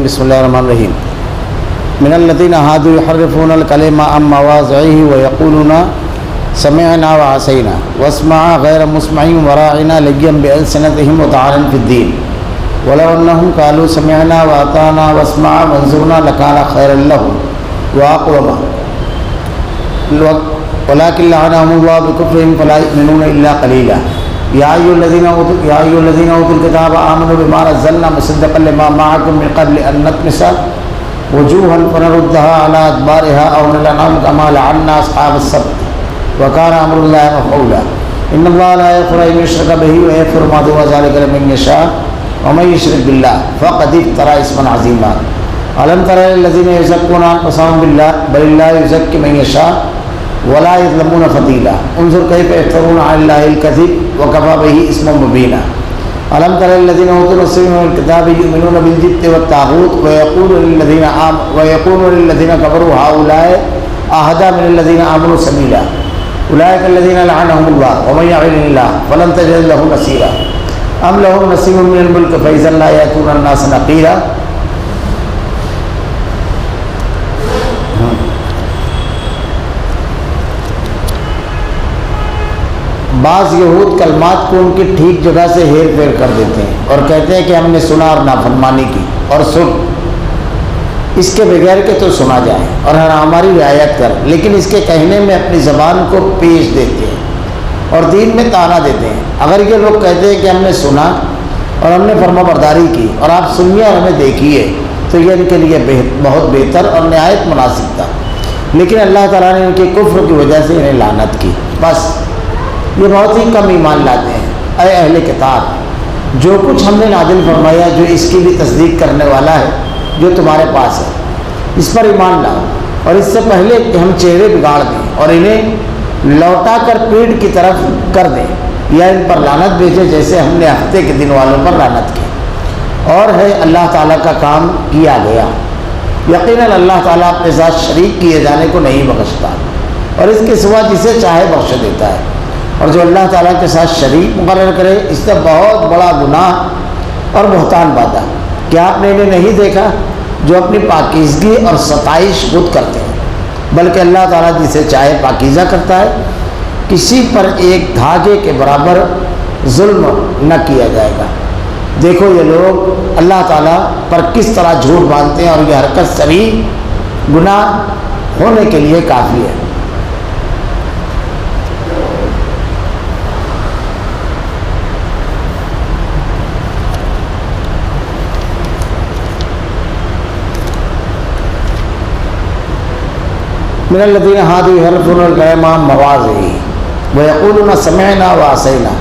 بسم اللہ الرحمن الرحیم من الذین هادوا يحرفون الکلم عن مواضعه ويقولون سمعنا وعصينا واسمع غیر مسمع وراعنا لغوا بألسنتهم وطعنا في الدين ولو انهم قالوا سمعنا واطعنا واسمع وانظرنا لكان خيرا لهم واقوم ولكن لعنهم الله بكفرهم فلا يؤمنون الا قليلا يا أيها الذين أوتوا الكتاب آمنوا بما نزلنا مصدقا لما معكم من قبل أن نطمس وجوها فنردها على أدبارها أو نلعنهم كما لعنا أصحاب السبت وكان أمر الله مفعولا إن الله لا يغفر أن يشرك به ويغفر ما دون ذلك لمن يشاء ومن يشرك بالله فقد افترى إثما عظيما ألم تر الذين يزكون أنفسهم بالله بل الله يزكي من يشاء ولا يظلمون فتيلا انظر كيف يفترون على الله الكذب وكفى به اسما مبينا ألم تر الذين أوتوا النصيب من الكتاب يؤمنون بالجبت والطاغوت ويقولون للذين كفروا هؤلاء أهدى من الذين آمنوا سبيلا أولئك الذين لعنهم الله ومن يعن الله فلن تجد له نصيرا أم لهم نصيب من الملك فإذا لا يأتون الناس نقيرا. بعض یہود کلمات کو ان کی ٹھیک جگہ سے ہیر پھیر کر دیتے ہیں اور کہتے ہیں کہ ہم نے سنا اور نافرمانی کی اور سن اس کے بغیر کہ تو سنا جائے اور ہماری رعایت کر، لیکن اس کے کہنے میں اپنی زبان کو پیش دیتے ہیں اور دین میں طعنہ دیتے ہیں. اگر یہ لوگ کہتے ہیں کہ ہم نے سنا اور ہم نے فرما برداری کی اور آپ سنیے اور ہمیں دیکھیے تو یہ ان کے لیے بہت بہتر اور نہایت مناسب تھا، لیکن اللہ تعالیٰ نے ان کے کفر کی وجہ سے انہیں لعنت کی. بس یہ بہت ہی کم ایمان لاتے ہیں. اے اہل کتاب، جو کچھ ہم نے نازل فرمایا جو اس کی بھی تصدیق کرنے والا ہے جو تمہارے پاس ہے اس پر ایمان لاؤ، اور اس سے پہلے کہ ہم چہرے بگاڑ دیں اور انہیں لوٹا کر پیڑ کی طرف کر دیں یا ان پر لعنت بھیجے جیسے ہم نے ہفتے کے دن والوں پر لعنت کی. اور ہے اللہ تعالیٰ کا کام کیا گیا، یقیناً اللہ تعالیٰ اپنے ساتھ شریک کیے جانے کو نہیں بخشتا اور اس کے سوا جسے چاہے بخش دیتا ہے. اور جو اللہ تعالیٰ کے ساتھ شریک مقرر کرے اس سے بہت بڑا گناہ اور بہتان بات ہے. کیا آپ نے انہیں نہیں دیکھا جو اپنی پاکیزگی اور ستائش خود کرتے ہیں؟ بلکہ اللہ تعالیٰ جسے چاہے پاکیزہ کرتا ہے، کسی پر ایک دھاگے کے برابر ظلم نہ کیا جائے گا. دیکھو یہ لوگ اللہ تعالیٰ پر کس طرح جھوٹ باندھتے ہیں اور یہ حرکت صریح گناہ ہونے کے لیے کافی ہے. من الذین هادوا يحرفون الکلم عن مواضعه ويقولون سمعنا وعصينا.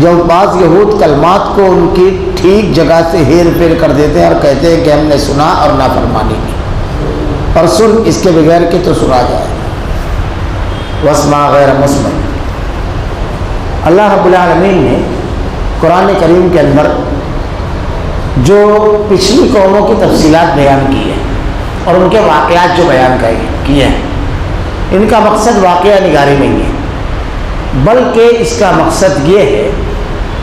جو بعض یہود کلمات کو ان کی ٹھیک جگہ سے ہیر پھیر کر دیتے ہیں اور کہتے ہیں کہ ہم نے سنا اور نافرمانی کی اور سن اس کے بغیر کہ تو سنا جائے. واسمع غیر مسمع. اللہ رب العالمین نے قرآن کریم کے اندر جو پچھلی قوموں کی تفصیلات بیان کی ہیں اور ان کے واقعات جو بیان کیے ہیں، ان کا مقصد واقعہ نگاری نہیں ہے، بلکہ اس کا مقصد یہ ہے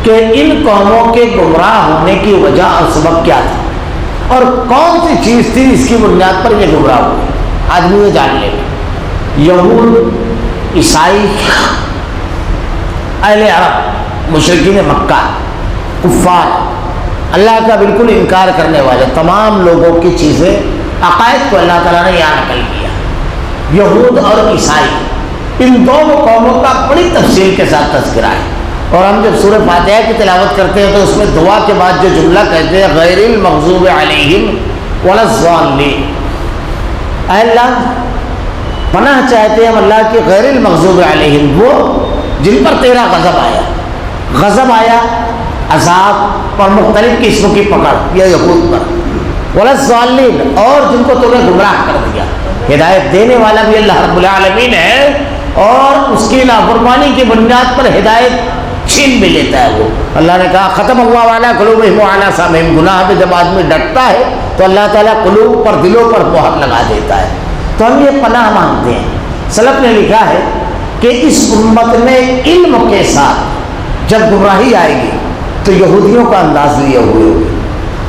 کہ ان قوموں کے گمراہ ہونے کی وجہ اور سبب کیا تھا اور کون سی چیز تھی اس کی بنیاد پر یہ گمراہ ہوئے. آدمی یہ جان لے گا یہود، عیسائی، اہل عرب، مشرکین مکہ، کفار، اللہ کا بالکل انکار کرنے والے تمام لوگوں کی چیزیں عقائد کو اللہ تعالیٰ نے یہاں نقل کیا. یہود اور عیسائی ان دونوں قوموں کا بڑی تفصیل کے ساتھ تذکرہ ہے. اور ہم جب سورہ فاتحہ کی تلاوت کرتے ہیں تو اس میں دعا کے بعد جو جملہ کہتے ہیں غیر المغضوب علیہم ولا الضالین. اے اللہ پناہ چاہتے ہیں ہم اللہ کی غیر المغضوب علیہم، وہ جن پر تیرا غضب آیا. غضب آیا عذاب اور مختلف قسموں کی پکڑ یا یہود پر، ولا الضالین اور جن کو تو نے گمراہ کر دیا. ہدایت دینے والا بھی اللہ رب العالمین ہے اور اس کی نافرمانی کی بنیاد پر ہدایت چھین بھی لیتا ہے. وہ اللہ نے کہا ختم اللہ علی قلوبہم وعلی سمعہم. گناہ پہ جب آدمی ڈٹتا ہے تو اللہ تعالیٰ قلوب پر، دلوں پر مہر لگا دیتا ہے. تو ہم یہ پناہ مانگتے ہیں. سلف نے لکھا ہے کہ اس امت میں علم کے ساتھ جب گمراہی آئے گی تو یہودیوں کا انداز لیے ہوئے ہوگی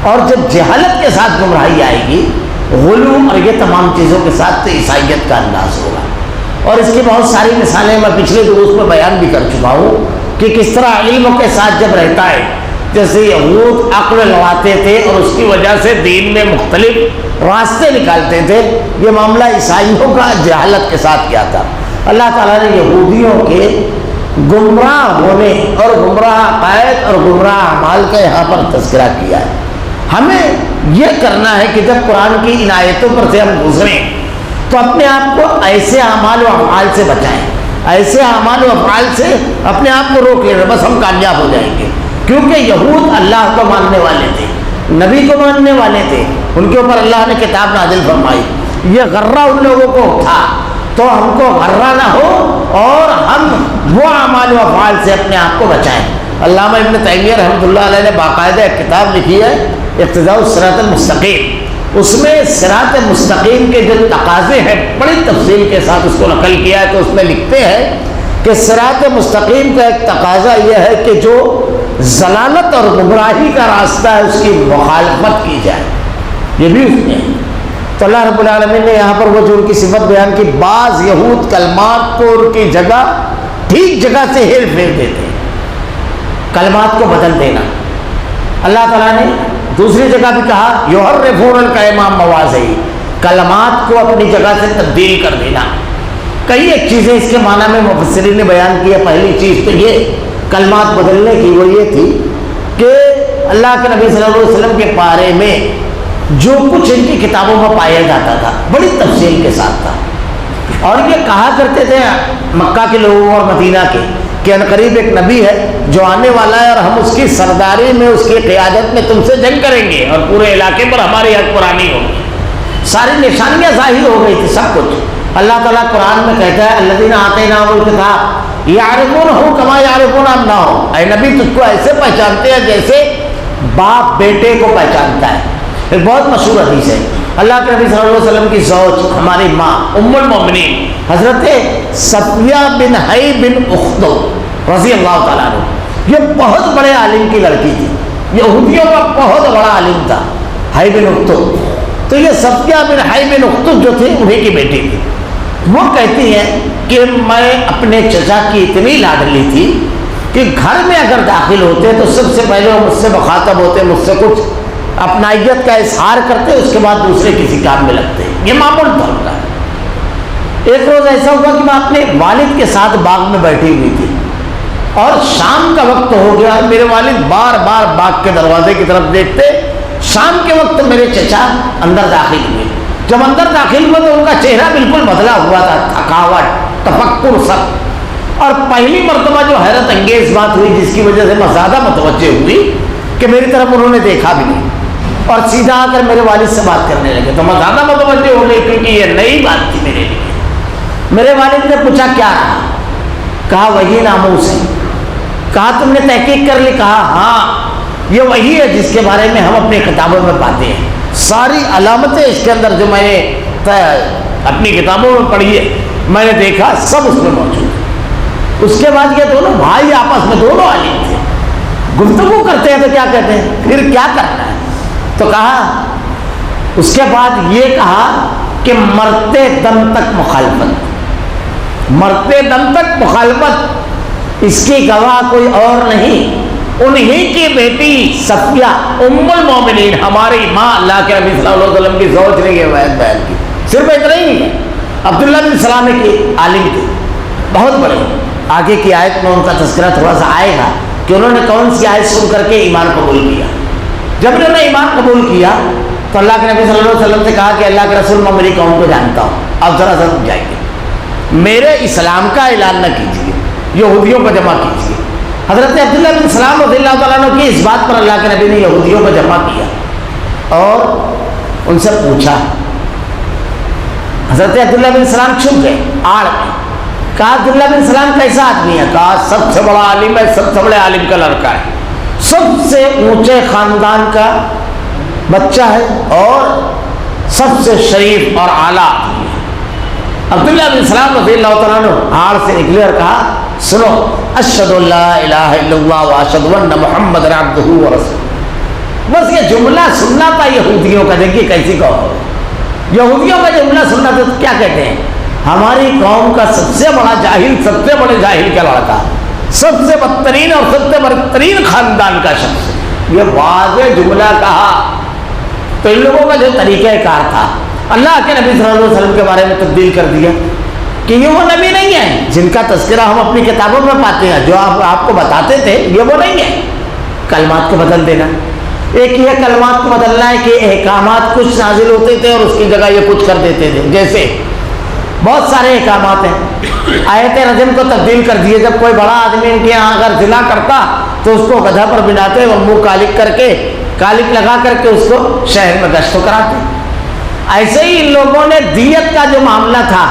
اور جب جہالت کے ساتھ گمراہی آئے گی، غلو اور یہ تمام چیزوں کے ساتھ، تو عیسائیت کا انداز ہوگا۔ اور اس کی بہت ساری مثالیں میں پچھلے دروس میں بیان بھی کر چکا ہوں کہ کس طرح علم کے ساتھ جب رہتا ہے، جیسے یہود عقل لڑاتے تھے اور اس کی وجہ سے دین میں مختلف راستے نکالتے تھے، یہ معاملہ عیسائیوں کا جہالت کے ساتھ کیا تھا۔ اللہ تعالیٰ نے یہودیوں کے گمراہ ہونے اور گمراہ عقائد اور گمراہ اعمال کا یہاں پر تذکرہ کیا ہے۔ ہمیں یہ کرنا ہے کہ جب قرآن کی ان آیتوں پر سے ہم گزریں تو اپنے آپ کو ایسے اعمال و افعال سے بچائیں، ایسے اعمال و افعال سے اپنے آپ کو روک لینا، بس ہم کامیاب ہو جائیں گے۔ کیونکہ یہود اللہ کو ماننے والے تھے، نبی کو ماننے والے تھے، ان کے اوپر اللہ نے کتاب نازل فرمائی، یہ غرہ ان لوگوں کو تھا، تو ہم کو غرہ نہ ہو اور ہم وہ اعمال و افعال سے اپنے آپ کو بچائیں۔ علامہ ابن تیمیہ رحمۃ اللہ علیہ نے باقاعدہ ایک کتاب لکھی ہے، اقتداء الصراط المستقیم، اس میں صراط مستقیم کے جو تقاضے ہیں بڑی تفصیل کے ساتھ اس کو نقل کیا ہے۔ تو اس میں لکھتے ہیں کہ صراط مستقیم کا ایک تقاضا یہ ہے کہ جو ضلالت اور گمراہی کا راستہ ہے اس کی مخالفت کی جائے، یہ بھی اس میں ہے۔ تو اللہ رب العالمین نے یہاں پر وہ جو ان کی صفت بیان کی، بعض یہود کلمات کو ان کی جگہ ٹھیک جگہ سے ہیر پھیر دیتے ہیں، کلمات کو بدل دینا۔ اللہ تعالیٰ نے دوسری جگہ بھی کہا یحرفون الکلم عن مواضعہ، کلمات کو اپنی جگہ سے تبدیل کر دینا۔ کئی ایک چیزیں اس کے معنی میں مفسرین نے بیان کی ہے۔ پہلی چیز تو یہ کلمات بدلنے کی وہ یہ تھی کہ اللہ کے نبی صلی اللہ علیہ وسلم کے بارے میں جو کچھ ان کی کتابوں میں پایا جاتا تھا بڑی تفصیل کے ساتھ تھا، اور یہ کہا کرتے تھے مکہ کے لوگوں اور مدینہ کے کہ عنقریب ایک نبی ہے جو آنے والا ہے اور ہم اس کی سرداری میں، اس کی قیادت میں تم سے جنگ کریں گے اور پورے علاقے پر ہماری حکمرانی ہوگی۔ ساری نشانیاں ظاہر ہو گئی تھی، سب کچھ۔ اللہ تعالیٰ قرآن میں کہتا ہے الذین آتیناہم الکتاب یعرفونہ کما یعرفون ابناءہم، اے نبی تجھ کو ایسے پہچانتے ہیں جیسے باپ بیٹے کو پہچانتا ہے۔ ایک بہت مشہور حدیث ہے، اللہ کے نبی صلی اللہ علیہ وسلم کی زوج ہماری ماں ام المومنین حضرت صفیہ بن حی بن اخطب رضی اللہ تعالیٰ عنہ، یہ بہت بڑے عالم کی لڑکی تھی، یہودیوں کا بہت بڑا عالم تھا حی بن اخطب۔ تو یہ صفیہ بن حی بن اخطب جو تھی انہیں کی بیٹی تھی۔ وہ کہتی ہیں کہ میں اپنے چچا کی اتنی لاڈلی تھی کہ گھر میں اگر داخل ہوتے تو سب سے پہلے وہ مجھ سے مخاطب ہوتے، مجھ سے کچھ اپنائیت کا اظہار کرتے، اس کے بعد دوسرے کسی کام میں لگتے، یہ معمول تھا ان کا۔ ایک روز ایسا ہوا کہ میں اپنے والد کے ساتھ باغ میں بیٹھی ہوئی تھی اور شام کا وقت ہو گیا، میرے والد بار بار باغ کے دروازے کی طرف دیکھتے۔ شام کے وقت میرے چچا اندر داخل ہوئے، جب اندر داخل ہوئے تو ان کا چہرہ بالکل بدلا ہوا تھا، تھکاوٹ، تفکر سب۔ اور پہلی مرتبہ جو حیرت انگیز بات ہوئی جس کی وجہ سے میں زیادہ متوجہ ہوئی کہ میری طرف انہوں نے دیکھا بھی نہیں اور سیدھا آ کر میرے والد سے بات کرنے لگے، تو میں زیادہ متوجہ ہو گئی کیونکہ یہ نئی بات تھی میرے لیے۔ میرے والد نے پوچھا کیا رہا؟ کہا وہی ناموس ہے۔ کہا تم نے تحقیق کر لی؟ کہا ہاں، یہ وہی ہے جس کے بارے میں ہم اپنی کتابوں میں پاتے ہیں، ساری علامتیں اس کے اندر جو میں نے اپنی کتابوں میں پڑھی ہے، میں نے دیکھا سب اس میں موجود ہے۔ اس کے بعد یہ دونوں بھائی آپس میں دونوں عالم تھے، گفتگو کرتے ہیں تو کیا کہتے ہیں پھر کیا کرنا ہے؟ تو کہا اس کے بعد یہ کہا کہ مرتے دم تک مخالفت، مرتے دم تک مخالفت، اس کی گواہ کوئی اور نہیں، انہی کی بیٹی صفیہ ام المومنین ہماری ماں اللہ کے نبی صلی اللہ علیہ وسلم کی زوج نے یہ بیان کی۔ صرف اتنا ہی نہیں ہے، عبداللہ بن سلام کی عالم تھے بہت بڑے۔ آگے کی آیت میں ان کا تذکرہ تھوڑا سا آئے گا کہ انہوں نے کون سی آیت سن کر کے ایمان قبول کیا۔ جب انہوں نے ایمان قبول کیا تو اللہ کے نبی صلی اللہ علیہ وسلم سے کہا کہ اللہ کے رسول میں میری قوم کو جانتا ہوں، اب ذرا ضرور جائیں گے، میرے اسلام کا اعلان نہ کیجیے، یہودیوں کو جمع کیجیے۔ حضرت عبداللہ بن سلام رضی اللہ تعالیٰ عنہ کی اس بات پر اللہ کے نبی نے یہودیوں کو جمع کیا اور ان سے پوچھا۔ حضرت عبداللہ بن سلام چھپ گئے آڑ میں۔ کہا عبداللہ بن سلام کیسا آدمی ہے؟ کہا سب سے بڑا عالم ہے، سب سے بڑے عالم کا لڑکا ہے، سب سے اونچے خاندان کا بچہ ہے اور سب سے شریف اور اعلیٰ آدمی ہے۔ عبداللہ بن سلام رضی اللہ تعالیٰ عنہ ہار سے نکلے اور کہا سنو اشہد ان لا الہ الا اللہ واشہد ان محمد عبدہ ورسولہ، بس یہ جملہ سننا تھا یہودیوں کا. دیکھیے کیسی قوم, یہودیوں کا جملہ سننا تھا. تو کیا کہتے ہیں, ہماری قوم کا سب سے بڑا جاہل, سب سے بڑے جاہل کا لڑکا, سب سے بدترین اور سب سے بدترین خاندان کا شخص, یہ واضح جملہ کہا. تو ان لوگوں کا جو طریقہ کار تھا اللہ کے نبی صلی اللہ علیہ وسلم کے بارے میں تبدیل کر دیا کہ یہ وہ نبی نہیں ہیں جن کا تذکرہ ہم اپنی کتابوں میں پاتے ہیں, جو آپ کو بتاتے تھے یہ وہ نہیں ہے. کلمات کو بدل دینا, ایک یہ کلمات کو بدلنا ہے کہ احکامات کچھ نازل ہوتے تھے اور اس کی جگہ یہ کچھ کر دیتے تھے. جیسے بہت سارے احکامات ہیں, آیت رجم کو تبدیل کر دیے. جب کوئی بڑا آدمی ان کے یہاں اگر زنا کرتا تو اس کو گدھا پر بناتے, وہ منہ کالک لگا کر کے اس کو شہر میں گشت کراتے. ایسے ہی ان لوگوں نے دیت کا جو معاملہ تھا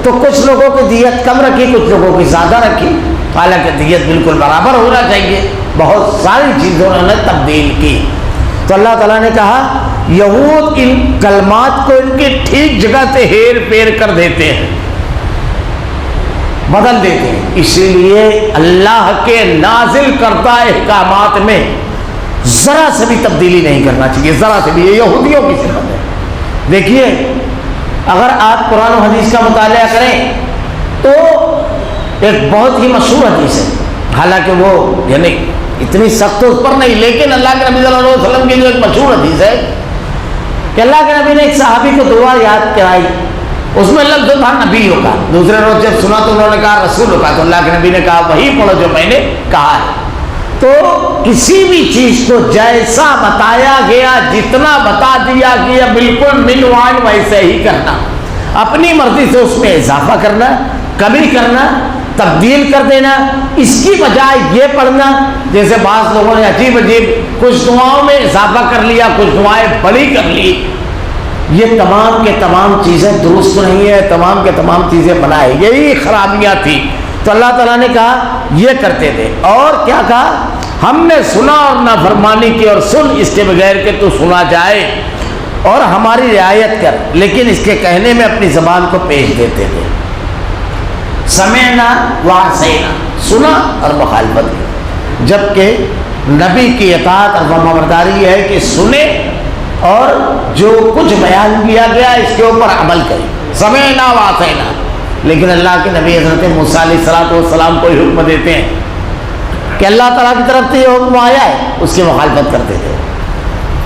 تو کچھ لوگوں کی دیت کم رکھی, کچھ لوگوں کی زیادہ رکھی, حالانکہ دیت بالکل برابر ہونا چاہیے. بہت ساری چیزوں نے تبدیل کی. تو اللہ تعالیٰ نے کہا یہود ان کلمات کو ان کی ٹھیک جگہ سے ہیر پھیر کر دیتے ہیں, بدل دیتے ہیں. اسی لیے اللہ کے نازل کردہ احکامات میں ذرا سے بھی تبدیلی نہیں کرنا چاہیے, ذرا سے بھی. یہ یہودیوں کی صفت ہے. دیکھیے اگر آپ قرآن و حدیث کا مطالعہ کریں تو ایک بہت ہی مشہور حدیث ہے, حالانکہ وہ یعنی اتنی سخت اس پر نہیں, لیکن اللہ کے نبی صلی اللہ علیہ وسلم کی جو ایک مشہور حدیث ہے کہ اللہ کے نبی نے ایک صحابی کو دعا یاد کرائی, اس میں لفظ تھا نبیوں کا. دوسرے روز جب سنا تو انہوں نے کہا رسولوں کا, تو اللہ کے نبی نے کہا وہی پڑھو جو میں نے کہا ہے. تو کسی بھی چیز کو جیسا بتایا گیا, جتنا بتا دیا گیا, بالکل منوان ویسے ہی کرنا, اپنی مرضی سے اس میں اضافہ کرنا, کمی کرنا, تبدیل کر دینا. اس کی بجائے یہ پڑھنا, جیسے بعض لوگوں نے عجیب کچھ دعاؤں میں اضافہ کر لیا, کچھ دعائیں بڑی کر لی. یہ تمام کے تمام چیزیں درست نہیں ہے, تمام کے تمام چیزیں بنائے, یہی خرابیاں تھی. تو اللہ تعالیٰ نے کہا یہ کرتے تھے. اور کیا کہا, ہم نے سنا اور نافرمانی کی, اور سن اس کے بغیر کہ تو سنا جائے, اور ہماری رعایت کر. لیکن اس کے کہنے میں اپنی زبان کو پیش دیتے تھے. سمعنا وعصینا, سنا اور مخالفت کی. جبکہ نبی کی اطاعت اور فرمانبرداری یہ ہے کہ سنے اور جو کچھ بیان کیا گیا اس کے اوپر عمل کرے. سمعنا وعصینا. لیکن اللہ کے نبی حضرت موسیٰ علیہ السلام کو حکم دیتے ہیں کہ اللہ تعالیٰ کی طرف سے یہ حکم آیا ہے, اس کی مخالفت کرتے تھے.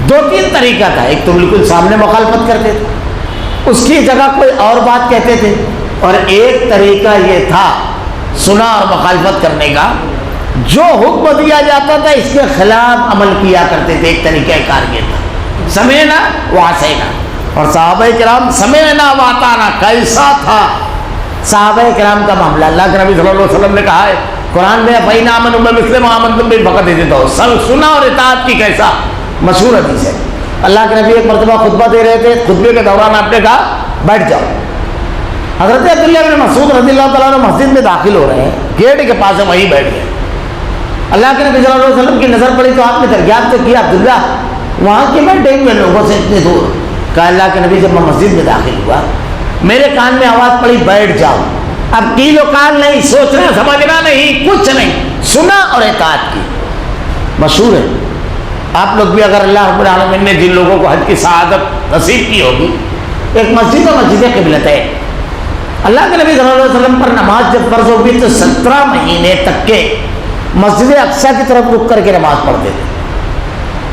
2-3 طریقہ تھا, ایک تو بالکل سامنے مخالفت کرتے تھے, اس کی جگہ کوئی اور بات کہتے تھے, اور ایک طریقہ یہ تھا سنا اور مخالفت کرنے کا, جو حکم دیا جاتا تھا اس کے خلاف عمل کیا کرتے تھے. ایک طریقہ کار یہ تھا سمعنا وعصینا. اور صحابہ کرام سمعنا واطعنا کیسا تھا صحابہ کرام کا معاملہ. اللہ کے نبی صلی اللہ علیہ وسلم نے کہا ہے قرآن میں فَإِنْ آمَنُوا بِمِثْلِ مَا آمَنْتُمْ بِهِ فَقَدِ اهْتَدَوْا. سنا اور اطاعت کی کیسا مشہور حدیث ہے. اللہ کے نبی ایک مرتبہ خطبہ دے رہے تھے, خطبے کے دوران آپ نے کہا بیٹھ جاؤ. حضرت عبداللہ بن مسعود رضی اللہ تعالیٰ عنہ مسجد میں داخل ہو رہے ہیں, گیٹ کے پاس وہیں بیٹھ گئے. اللہ کے نبی صلی اللہ علیہ وسلم کی نظر پڑی تو آپ نے دریافت کیا عبداللہ وہاں کے بیٹھے ہوئے لوگوں سے اتنے دور. کہا اللہ کے نبی جب میں مسجد میں داخل ہوا میرے کان میں آواز پڑی بیٹھ جاؤ. اب کیل و کال نہیں, سوچنا سمجھنا نہیں, کچھ نہیں, سنا اور اطاعت کی. مشہور ہے. آپ لوگ بھی اگر اللہ رب العالمین نے جن لوگوں کو حج کی سعادت نصیب کی ہوگی, ایک مسجد و مسجد قبلت ہے. اللہ کے نبی صلی اللہ علیہ وسلم پر نماز جب فرض ہوگی تو 17 مہینے تک کے مسجد اقصیٰ کی طرف رک کر کے نماز پڑھتے تھے.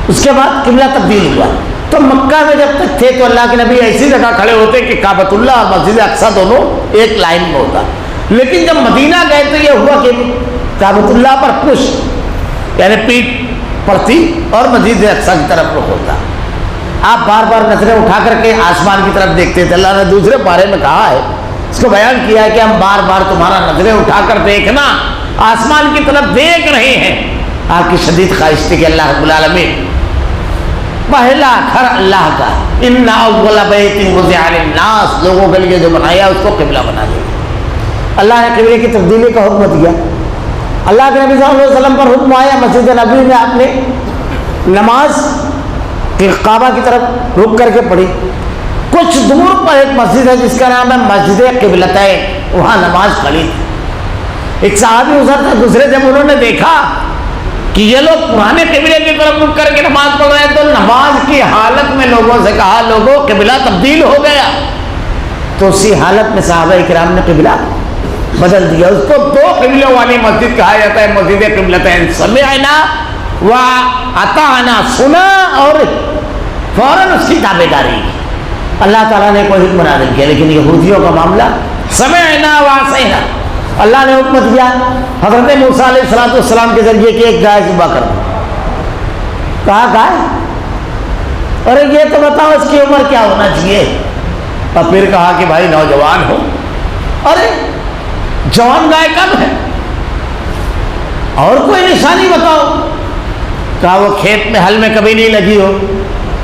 اس کے بعد قبلہ تبدیل ہوا. تو مکہ میں جب تک تھے تو اللہ کے نبی ایسی جگہ کھڑے ہوتے کہ کعبۃ اللہ اور مسجد اقصیٰ دونوں ایک لائن میں ہوتا. لیکن جب مدینہ گئے تو یہ ہوا کہ کعبۃ اللہ پر پشت یعنی پیٹھ پڑتی اور مسجد اقصیٰ کی طرف رخ ہوتا. آپ بار بار نظریں اٹھا کر کے آسمان کی طرف دیکھتے تھے. اللہ نے دوسرے پارے میں کہا ہے, اس کو بیان کیا ہے کہ ہم بار بار تمہارا نظریں اٹھا کر دیکھنا, آسمان کی طرف دیکھ رہے ہیں. آپ کی شدید خواہش تھی کہ اللہ رب العالمین پہلا گھر اللہ کا ان اول بیت وضع للناس, لوگوں کے لیے جو بنایا اس کو قبلہ بنا دیا. اللہ نے قبلے کی تبدیلی کا حکم دیا. اللہ کے نبی صلی اللہ علیہ وسلم پر حکم آیا, مسجد نبوی میں آپ نے نماز کعبہ کی طرف رک کر کے پڑھی. کچھ دور پر ایک مسجد ہے جس کا نام ہے مسجد قبلتین, وہاں نماز پڑھی. ایک صحابی گزرتا, دوسرے جب انہوں نے دیکھا کہ یہ لوگ پرانے قبلے کی طرف رک کر کے نماز پڑھ رہے ہیں، تو نماز کی حالت میں لوگوں سے کہا لوگوں قبلہ تبدیل ہو گیا، تو اسی حالت میں صحابہ کرام نے قبلہ بدل دیا. اس کو دو قبلوں والی مسجد کہا جاتا ہے، مسجد قبلتین. سمعنا و اطعنا، سنا اور فوراً اس کی تابع داری. اللہ تعالیٰ نے کوئی حکم نازل کیا، لیکن یہودیوں کا معاملہ سمعنا و عصینا. اللہ نے حکم دیا حضرت موسیٰ علیہ السلام کے ذریعے کہ ایک گائے ذبح کر دو. کہا گائے؟ ارے یہ تو بتاؤ اس کی عمر کیا ہونا چاہیے. اور پھر کہا کہ بھائی نوجوان ہو. ارے جوان گائے کب ہے؟ اور کوئی نشانی بتاؤ. کہا وہ کھیت میں ہل میں کبھی نہیں لگی ہو.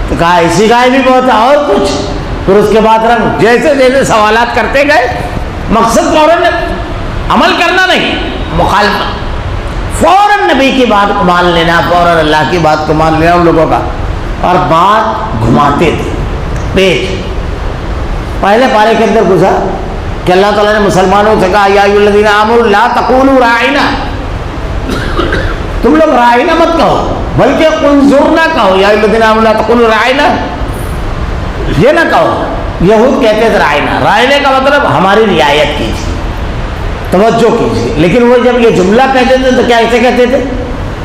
تو کہا ایسی گائے بھی بہت ہے. اور کچھ؟ پھر اس کے بعد رنگ. جیسے جیسے سوالات کرتے گئے، مقصد فوراً عمل کرنا نہیں، مخالفت. فوراً نبی کی بات کو مان لینا، فوراً اللہ کی بات کو مان لینا ان لوگوں کا. اور بات گھماتے تھے پیچ. پہلے پارے کے اندر گزرا کہ اللہ تعالیٰ نے مسلمانوں سے کہا یا ایھا الذین آمنوا لا تقولوا راعنا، تم لوگ راعنا مت کہو بلکہ انظرنا کہو. یا ایھا الذین آمنوا لا تقولوا راعنا، یہ نہ کہو. یہود کہتے تھے راعنا. راعنے کا مطلب ہماری رعایت کیجیے، توجہ کیجیے. لیکن وہ جب یہ جملہ کہتے تھے تو کیا ایسے کہتے تھے؟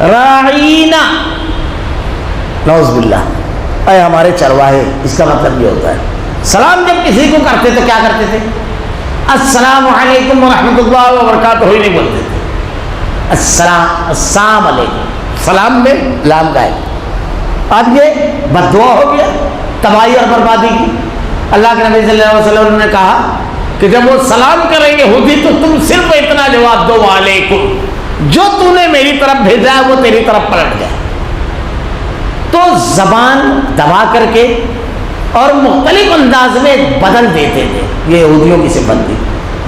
راعینا. نعوذ باللہ، اے ہمارے چرواہے. اس کا مطلب یہ ہوتا ہے. سلام جب کسی کو کرتے تو کیا کرتے تھے؟ السلام علیکم ورحمۃ اللہ وبرکاتہ ہی نہیں بولتے تھے. السلام علیکم، سلام میں لام گائے. اب یہ بد دعا ہو گیا، تباہی اور بربادی کی. اللہ کے نبی صلی اللہ علیہ وسلم نے کہا کہ جب وہ سلام کریں گے یہودی تو تم صرف اتنا جواب دو وعلیکم، جو تو نے میری طرف بھیجا ہے وہ تیری طرف پلٹ جائے. تو زبان دبا کر کے اور مختلف انداز میں بدل دیتے تھے. یہ یہودیوں کی صفت تھی.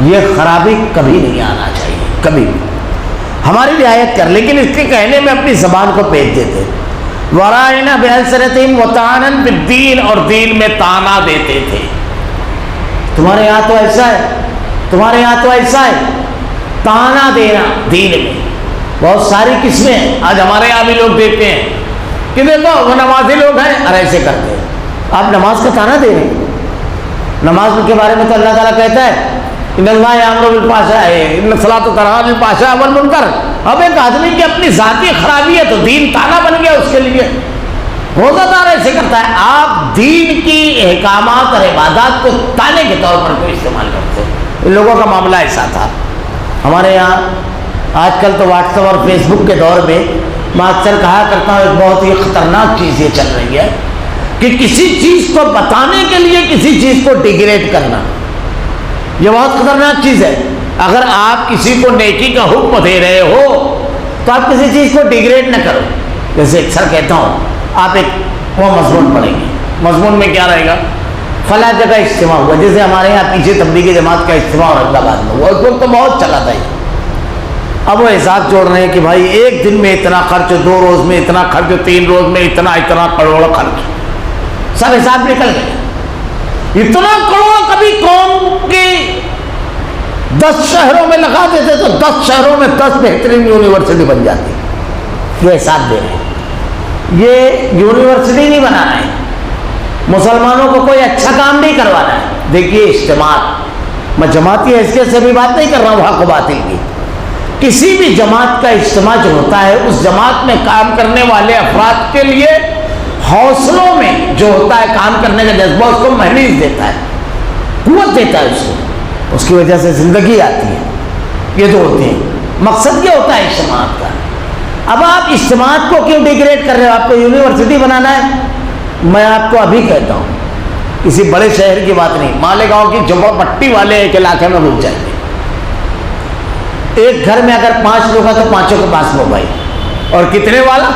یہ خرابی کبھی نہیں آنا چاہیے، کبھی بھی. ہماری رعایت کر، لیکن اس کے کہنے میں اپنی زبان کو پیچ دیتے. ورائنا بألسنتہم وطعنا فی الدین، اور دین میں طعنہ دیتے تھے. تمہارے یہاں تو ایسا ہے، تمہارے یہاں تو ایسا ہے. طعنہ دینا دین میں بہت ساری قسمیں ہیں. آج ہمارے یہاں بھی لوگ دیتے ہیں کہ دیکھو وہ نمازی لوگ ہیں اور ایسے کرتے ہیں. آپ نماز کا طعنہ دے رہے ہیں. نماز کے بارے میں تو اللہ تعالیٰ کہتا ہے ان اللہ یامر بالفحشاء ان الصلاۃ تنہی عن الفحشاء والمنکر. اب ایک آدمی کی اپنی ذاتی خرابی ہے تو دین طعنہ بن گیا اس کے لیے. روزہ دار ایسے کرتا ہے. آپ دین کی احکامات اور عبادات کو طعنے کے طور پر کوئی استعمال کرتے ہیں. ان لوگوں کا معاملہ ایسا تھا. ہمارے یہاں آج کل تو واٹس ایپ اور فیس بک کے دور میں میں اکثر کہا کرتا ہوں ایک بہت ہی خطرناک چیز یہ چل رہی ہے کہ کسی چیز کو بتانے کے لیے کسی چیز کو ڈیگریڈ کرنا. یہ بہت خطرناک چیز ہے. اگر آپ کسی کو نیکی کا حکم دے رہے ہو تو آپ کسی چیز کو ڈیگریڈ نہ کرو. جیسے اکثر کہتا ہوں آپ ایک وہ مضمون پڑھیں گے، مضمون میں کیا رہے گا؟ فلاں جگہ اجتماع ہوا. جیسے ہمارے یہاں پیچھے تبلیغی جماعت کا اجتماع اورنگ آباد میں ہوا، اس وقت تو بہت چلا تھا. اب وہ حساب جوڑ رہے ہیں کہ بھائی ایک دن میں اتنا خرچ، 2 روز میں اتنا خرچ، 3 روز میں اتنا کروڑ خرچ. سب حساب نکل گئے. اتنا کروڑ کبھی قوم کے 10 شہروں میں لگا دیتے تو 10 شہروں میں 10 بہترین یونیورسٹی بن جاتی. یہ حساب دے رہے ہیں. یہ یونیورسٹی نہیں بنانا ہے، مسلمانوں کو کوئی اچھا کام نہیں کروانا ہے. دیکھیے اجتماعات، میں جماعتی حیثیت سے بھی بات نہیں کر رہا ہوں حق و باطل کی. کسی بھی جماعت کا اجتماع جو ہوتا ہے اس جماعت میں کام کرنے والے افراد کے لیے حوصلوں میں جو ہوتا ہے کام کرنے کا جذبہ اس کو مہمیز دیتا ہے، قوت دیتا ہے اس کو. اس کی وجہ سے زندگی آتی ہے. یہ جو ہوتے ہیں مقصد یہ ہوتا ہے اجتماعات کا. اب آپ اجتماعات کو کیوں ڈیگریڈ کر رہے ہو؟ آپ کو یونیورسٹی بنانا ہے. میں آپ کو ابھی کہتا ہوں کسی بڑے شہر کی بات نہیں، مالیگاؤں کی جھوپڑ پٹی والے ایک علاقے میں گھس جائیں گے. ایک گھر میں اگر 5 لوگ ہیں تو 5 کے پاس موبائل. اور کتنے والا؟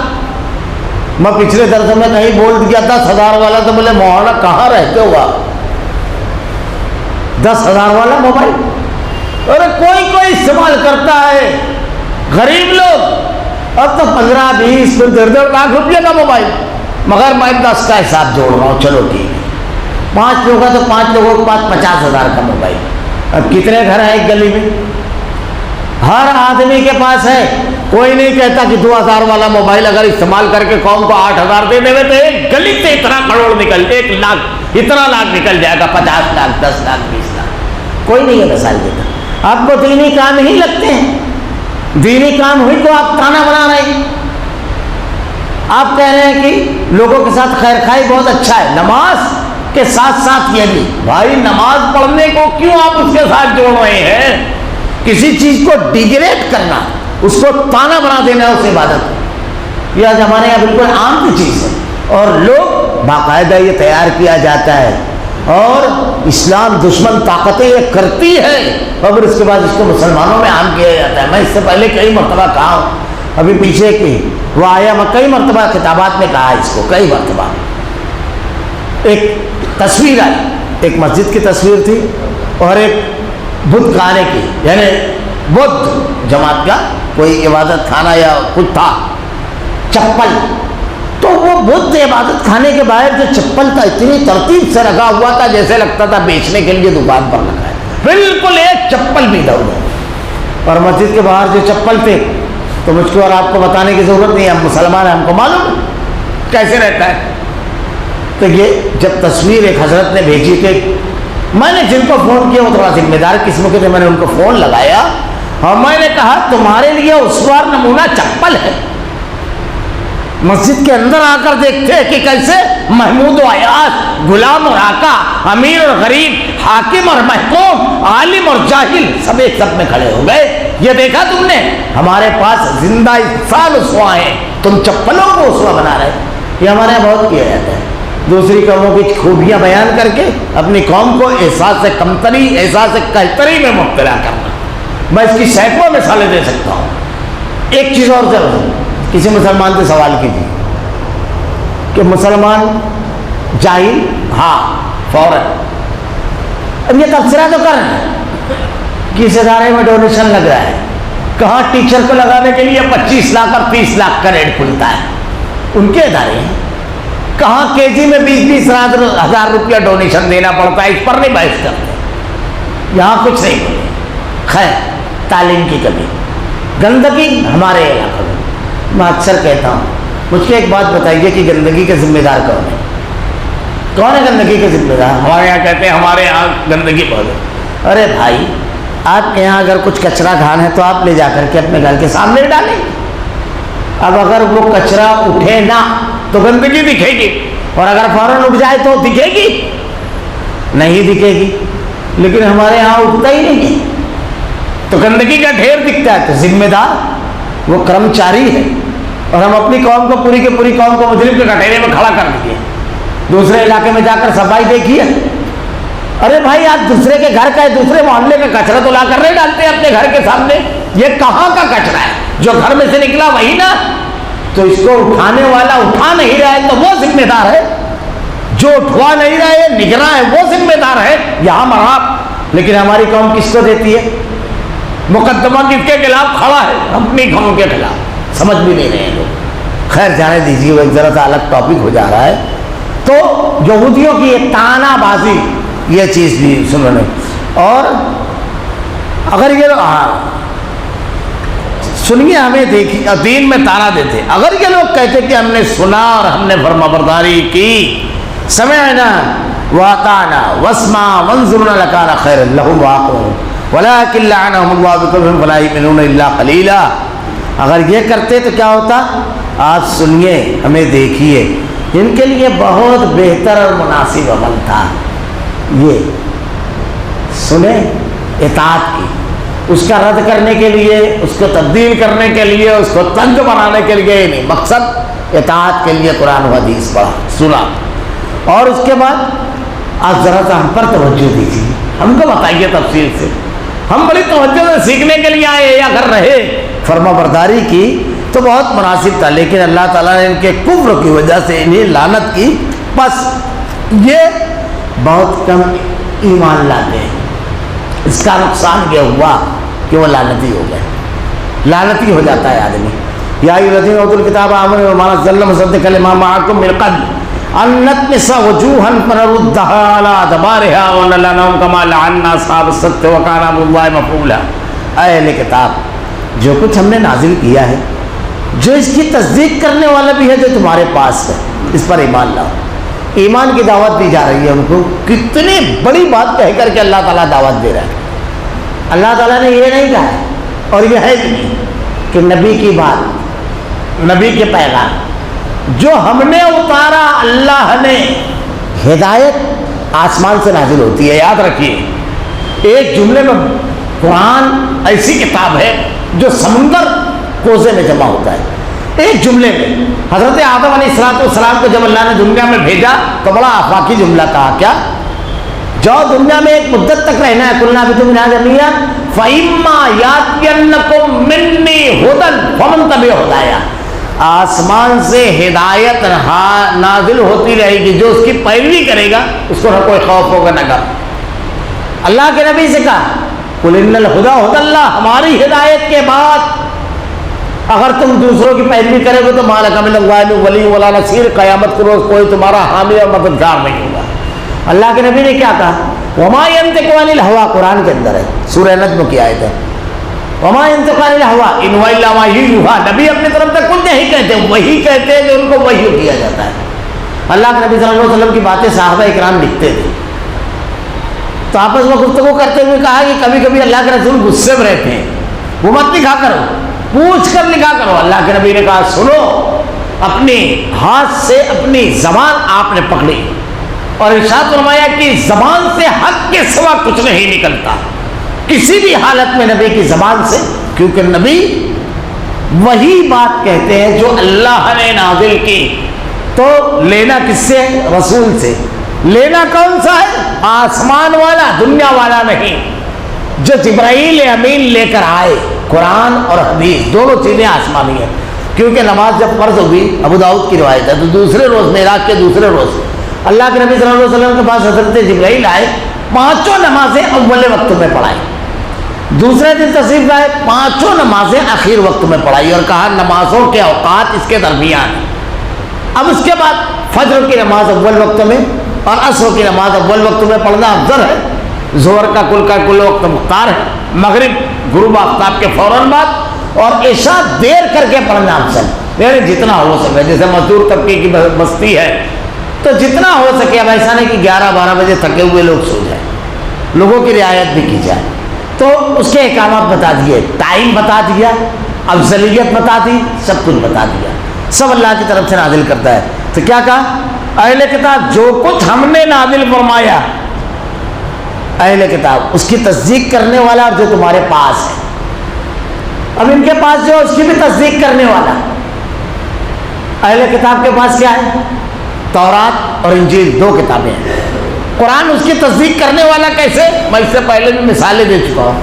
میں پچھلے درس میں کہیں بول دیا 10,000 والا. تو بولے مولانا کہاں رہتے ہو آپ؟ 10,000 والا موبائل. ارے کوئی استعمال کرتا ہے. غریب لوگ اب تو 15 20 پھر 1.5 لاکھ روپیے کا موبائل. مگر میں 10 کا حساب جوڑ رہا ہوں. چلو ٹھیک ہے 5 لوگ ہیں تو 5 لوگوں کے پاس 50,000 کا موبائل. اب کتنے گھر ہیں ایک گلی میں؟ ہر آدمی کے پاس ہے. کوئی نہیں کہتا کہ 2000 والا موبائل اگر استعمال کر کے قوم کو 8000 دے دے تو ایک گلی سے اتنا کروڑ نکل 1 لاکھ اتنا لاکھ نکل جائے گا، 50 لاکھ 10 لاکھ 20 لاکھ، کوئی نہیں یہ مثال دیتا۔ آپ کو دینی کام ہی لگتے ہیں، دینی کام ہوئی تو آپ تانا بنا رہے ہیں، آپ کہہ رہے ہیں کہ لوگوں کے ساتھ خیر خائی بہت اچھا ہے، نماز کے ساتھ ساتھ یہ بھی بھائی نماز پڑھنے کو کیوں آپ اس کے ساتھ جوڑ رہے ہیں؟ کسی چیز کو ڈیگریڈ کرنا، اس کو تانا بنا دینا اس عبادت، یہ آج ہمارے یہاں بالکل عام کی چیز ہے، اور لوگ باقاعدہ یہ تیار کیا جاتا ہے، اور اسلام دشمن طاقتیں یہ کرتی ہے، اور پھر اس کے بعد اس کو مسلمانوں میں عام کیا جاتا ہے۔ میں اس سے پہلے کئی مرتبہ کہا ہوں، ابھی پیچھے کی وہ آیا، میں کئی مرتبہ خطابات میں کہا اس کو، کئی مرتبہ۔ ایک تصویر آئی، ایک مسجد کی تصویر تھی اور ایک بدھ خانے کی، یعنی بدھ جماعت کا کوئی عبادت خانہ یا کچھ تھا، چپل، تو وہ بدھ عبادت خانے کے باہر جو چپل کا اتنی ترتیب سے رکھا ہوا تھا جیسے لگتا تھا بیچنے کے لیے دکان پر لگا ہے، بالکل ایک چپل بھی ادھر ادھر، اور مسجد کے باہر جو چپل تھے تو مجھ کو اور آپ کو بتانے کی ضرورت نہیں ہے، ہم مسلمان ہیں، ہم کو معلوم کیسے رہتا ہے۔ تو یہ جب تصویر ایک حضرت نے بھیجی کہ میں نے جن کو فون کیا وہ تھوڑا ذمہ دار قسم کے تھے، میں نے ان کو فون لگایا اور میں نے کہا تمہارے لیے اسوار نمونہ چپل ہے، مسجد کے اندر آ کر دیکھتے کہ کیسے محمود و ایاز، غلام اور آقا، امیر اور غریب، حاکم اور محکوم، عالم اور جاہل سب ایک سب میں کھڑے ہو گئے۔ یہ دیکھا تم نے؟ ہمارے پاس زندہ انسان اسوا ہیں، تم چپلوں کو اسوا بنا رہے۔ یہ ہمارے یہاں بہت کیا جاتا ہے، دوسری قوموں کی خوبیاں بیان کر کے اپنی قوم کو احساس کمتری، احساس کہتری میں مبتلا کرنا۔ میں اس کی سینکڑوں مثالیں دے سکتا ہوں۔ ایک چیز اور ضرور، کسی مسلمان سے سوال کیجیے کہ مسلمان جاہل؟ ہاں فوراً۔ اب یہ تبصرہ تو کر رہے ہیں، کس ادارے میں ڈونیشن لگ رہا ہے، کہاں ٹیچر کو لگانے کے لیے 25 لاکھ اور 30 لاکھ کا ریٹ کھلتا ہے، ان کے ادارے ہیں، کہاں کے جی میں 20-20 ہزار روپیہ ڈونیشن دینا پڑتا ہے، اس پر نہیں بحث کرتے، یہاں کچھ نہیں بولے۔ خیر، تعلیم کی کمی، گندگی ہمارے علاقے میں، میں اکثر کہتا ہوں مجھ کو ایک بات بتائیے کہ گندگی کے ذمہ دار کون ہے؟ کون ہے گندگی کے ذمہ دار؟ ہمارے یہاں کہتے ہیں ہمارے یہاں گندگی بہت ہے۔ ارے بھائی، آپ کے یہاں اگر کچھ کچرا کھان ہے تو آپ لے جا کر کے اپنے گھر کے سامنے ڈالیں۔ اب اگر وہ کچرا اٹھے نہ تو گندگی دکھے گی، اور اگر فوراً اٹھ جائے تو دکھے گی نہیں؟ دکھے گی، لیکن ہمارے یہاں اٹھتا ہی نہیں ہے، تو گندگی کا ڈھیر دکھتا ہے۔ تو ذمہ دار وہ کرمچاری ہے، اور ہم اپنی قوم کو، پوری کی پوری قوم کو مجرم کے کٹہرے میں کھڑا کر دیے۔ دوسرے علاقے میں جا کر صفائی دیکھیے، ارے بھائی آپ دوسرے کے گھر کا، دوسرے محلے کا کچرا تو لا کر نہیں ڈالتے اپنے گھر کے سامنے، یہ کہاں کا کچرا ہے؟ جو گھر میں سے نکلا وہی نا، تو اس کو اٹھانے والا اٹھا نہیں رہا ہے تو وہ ذمہ دار ہے، جو اٹھوا نہیں رہا ہے نگراں ہے وہ ذمہ دار ہے، یہاں مراب۔ لیکن ہماری قوم کس کو دیتی ہے مقدمہ؟ کس کے خلاف کھڑا ہے؟ اپنی قوم کے خلاف، سمجھ بھی نہیں رہے لوگ۔ خیر جانے دیجیے، وہ ایک ذرا سا الگ ٹاپک ہو جا رہا ہے۔ تو یہودیوں کی یہ تانا بازی، یہ چیز بھی سننے، اور اگر یہ سنیے، ہمیں دیکھیے دین میں تانا دیتے، اگر یہ لوگ کہتے کہ ہم نے سنا اور ہم نے فرمانبرداری کی، سمعنا واطعنا واسمع وانظرنا لکان خیرا لهم واقعون ولکن لعنهم اللہ بکفرهم فلا یؤمنون الا قلیلا، اگر یہ کرتے تو کیا ہوتا؟ آپ سنیے، ہمیں دیکھیے، ان کے لیے بہت بہتر اور مناسب عمل تھا یہ سنیں اطاعت کی، اس کا رد کرنے کے لیے، اس کو تبدیل کرنے کے لیے، اس کو تنگ بنانے کے لیے نہیں، مقصد اطاعت کے لیے قرآن و حدیث پڑھا، سنا، اور اس کے بعد آپ ذرا سا ہم پر توجہ دیجیے، ہم کو بتائیے تفصیل سے، ہم بڑی توجہ سے سیکھنے کے لیے آئے یا اگر رہے فرما برداری کی تو بہت مناسب تھا، لیکن اللہ تعالیٰ نے ان کے کفر کی وجہ سے انہیں لعنت کی، بس یہ بہت کم ایمان لاتے ہیں، اس کا نقصان یہ ہوا کہ وہ لعنتی ہو گئے، لعنتی ہو جاتا ہے آدمی۔ یا ایھا الذین اوتوا الکتاب آمنوا بما نزلنا مصدقا لما معکم من قبل ان نطمس وجوہا فنردها علی ادبارها ونلعنهم کما لعنا اصحاب السبت وکان امر اللہ مفعولا۔ اے اہل کتاب، جو کچھ ہم نے نازل کیا ہے، جو اس کی تصدیق کرنے والا بھی ہے جو تمہارے پاس ہے، اس پر ایمان لاؤ۔ ایمان کی دعوت دی جا رہی ہے ان کو، کتنی بڑی بات کہہ کر کے اللہ تعالیٰ دعوت دے رہا ہے۔ اللہ تعالیٰ نے یہ نہیں کہا ہے، اور یہ ہے نہیں کہ نبی کی بات، نبی کے پیغام جو ہم نے اتارا، اللہ نے، ہدایت آسمان سے نازل ہوتی ہے۔ یاد رکھیے، ایک جملے میں قرآن ایسی کتاب ہے جو سمندر کوزے میں جمع ہوتا ہے۔ ایک جملے میں حضرت آدم علیہ السلام کو جب اللہ نے دنیا میں بھیجا تو بڑا آفاقی جملہ کہا، کیا؟ جو دنیا میں ایک مدت تک رہنا ہے، قُلْنَا اهْبِطُوا مِنْهَا جَمِيعًا فَإِمَّا يَأْتِيَنَّكُم مِّنِّي هُدًى فَمَن تَبِعَ هُدَايَ، آسمان سے ہدایت نازل ہوتی رہے گی، جو اس کی پیروی کرے گا اس کو نہ کوئی خوف ہوگا نہ غم۔ اللہ کے نبی سے کہا قُلْ إِنَّ الْهُدَىٰ هُدَى اللَّهِ، ہماری ہدایت کے بعد اگر تم دوسروں کی پیروی کرے گے تو مَا لَكَ مِنَ اللَّهِ مِن وَلِيٍّ وَلَا نَصِيرٍ، قیامت کے روز کوئی تمہارا حامی اور مددگار نہیں ہوگا۔ اللہ کے نبی نے کیا کہا؟ وَمَا يَنطِقُ عَنِ الْهَوَىٰ، قرآن کے اندر ہے، سورہ نجم کی آیت ہے، وَمَا يَنطِقُ عَنِ الْهَوَىٰ إِنْ هُوَ إِلَّا وَحْيٌ يُوحَىٰ، نبی اپنی طرف سے کچھ نہیں کہتے، وہی کہتے ہیں جو ان کو وحی کیا جاتا ہے۔ اللہ کے نبی صلی اللہ علیہ وسلم کی باتیں صحابہ اکرام لکھتے تھے، تو آپس میں گفتگو کرتے ہوئے کہا کہ کبھی کبھی اللہ کے رسول غصے میں رہتے ہیں، وہ مت لکھا کرو، پوچھ کر لکھا کرو۔ اللہ کے نبی نے کہا سنو، اپنے ہاتھ سے اپنی زبان آپ نے پکڑی اور ارشاد فرمایا کہ زبان سے حق کے سوا کچھ نہیں نکلتا، کسی بھی حالت میں نبی کی زبان سے، کیونکہ نبی وہی بات کہتے ہیں جو اللہ نے نازل کی۔ تو لینا کس سے ہے؟ رسول سے۔ لینا کون سا ہے؟ آسمان والا، دنیا والا نہیں، جو جبرائیل امین لے کر آئے۔ قرآن اور حدیث دونوں چیزیں آسمانی ہیں، کیونکہ نماز جب فرض ہوئی، ابو داؤد کی روایت ہے، تو دوسرے روز، معراج کے دوسرے روز اللہ کے نبی صلی اللہ علیہ وسلم کے پاس حضرت جبرائیل آئے، پانچوں نمازیں اول وقت میں پڑھائی، دوسرے دن تشریف لائے، پانچوں نمازیں آخر وقت میں پڑھائی اور کہا نمازوں کے اوقات اس کے درمیان۔ اب اس کے بعد فجر کی نماز اول وقت میں اور عصر کی نماز اول وقت میں پڑھنا افضل ہے، ظہر کا کل وقت مختار ہے، مغرب غروب آفتاب کے فوراً بعد، اور عشاء دیر کر کے پڑھنا افضل، یعنی جتنا ہو سکے۔ جیسے مزدور طبقے کی بستی ہے تو جتنا ہو سکے، اب ایسا نہیں کہ 11-12 بجے تھکے ہوئے لوگ سو جائیں، لوگوں کی رعایت بھی کی جائے۔ تو اس کے احکامات بتا دیے، ٹائم بتا دیا، افضلیت بتا دی، سب کچھ بتا دیا، سب اللہ کی طرف سے نازل کرتا ہے۔ تو کیا کہا؟ اہل کتاب جو کچھ ہم نے نازل فرمایا، اہل کتاب اس کی تصدیق کرنے والا، اور جو تمہارے پاس ہے، اب ان کے پاس جو اس کی بھی تصدیق کرنے والا۔ اہل کتاب کے پاس کیا ہے؟ تورات اور انجیل، دو کتابیں ہیں۔ قرآن اس کی تصدیق کرنے والا کیسے؟ میں اس سے پہلے بھی مثالیں دے چکا ہوں۔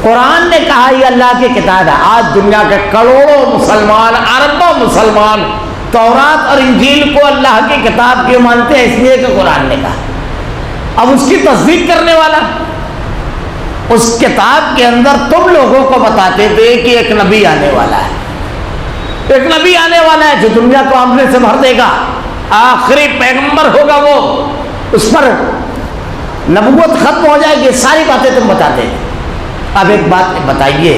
قرآن نے کہا یہ اللہ کی کتاب ہے، آج دنیا کے کروڑوں مسلمان، اربوں مسلمان تورات اور انجیل کو اللہ کی کتاب کیوں مانتے ہیں؟ اس لیے کہ قرآن نے کہا۔ اب اس کی تصدیق کرنے والا، اس کتاب کے اندر تم لوگوں کو بتاتے تھے کہ ایک نبی آنے والا ہے، ایک نبی آنے والا ہے جو دنیا کو آمنے سے بھر دے گا، آخری پیغمبر ہوگا وہ، اس پر نبوت ختم ہو جائے گی، ساری باتیں تم بتاتے تھے۔ اب ایک بات بتائیے،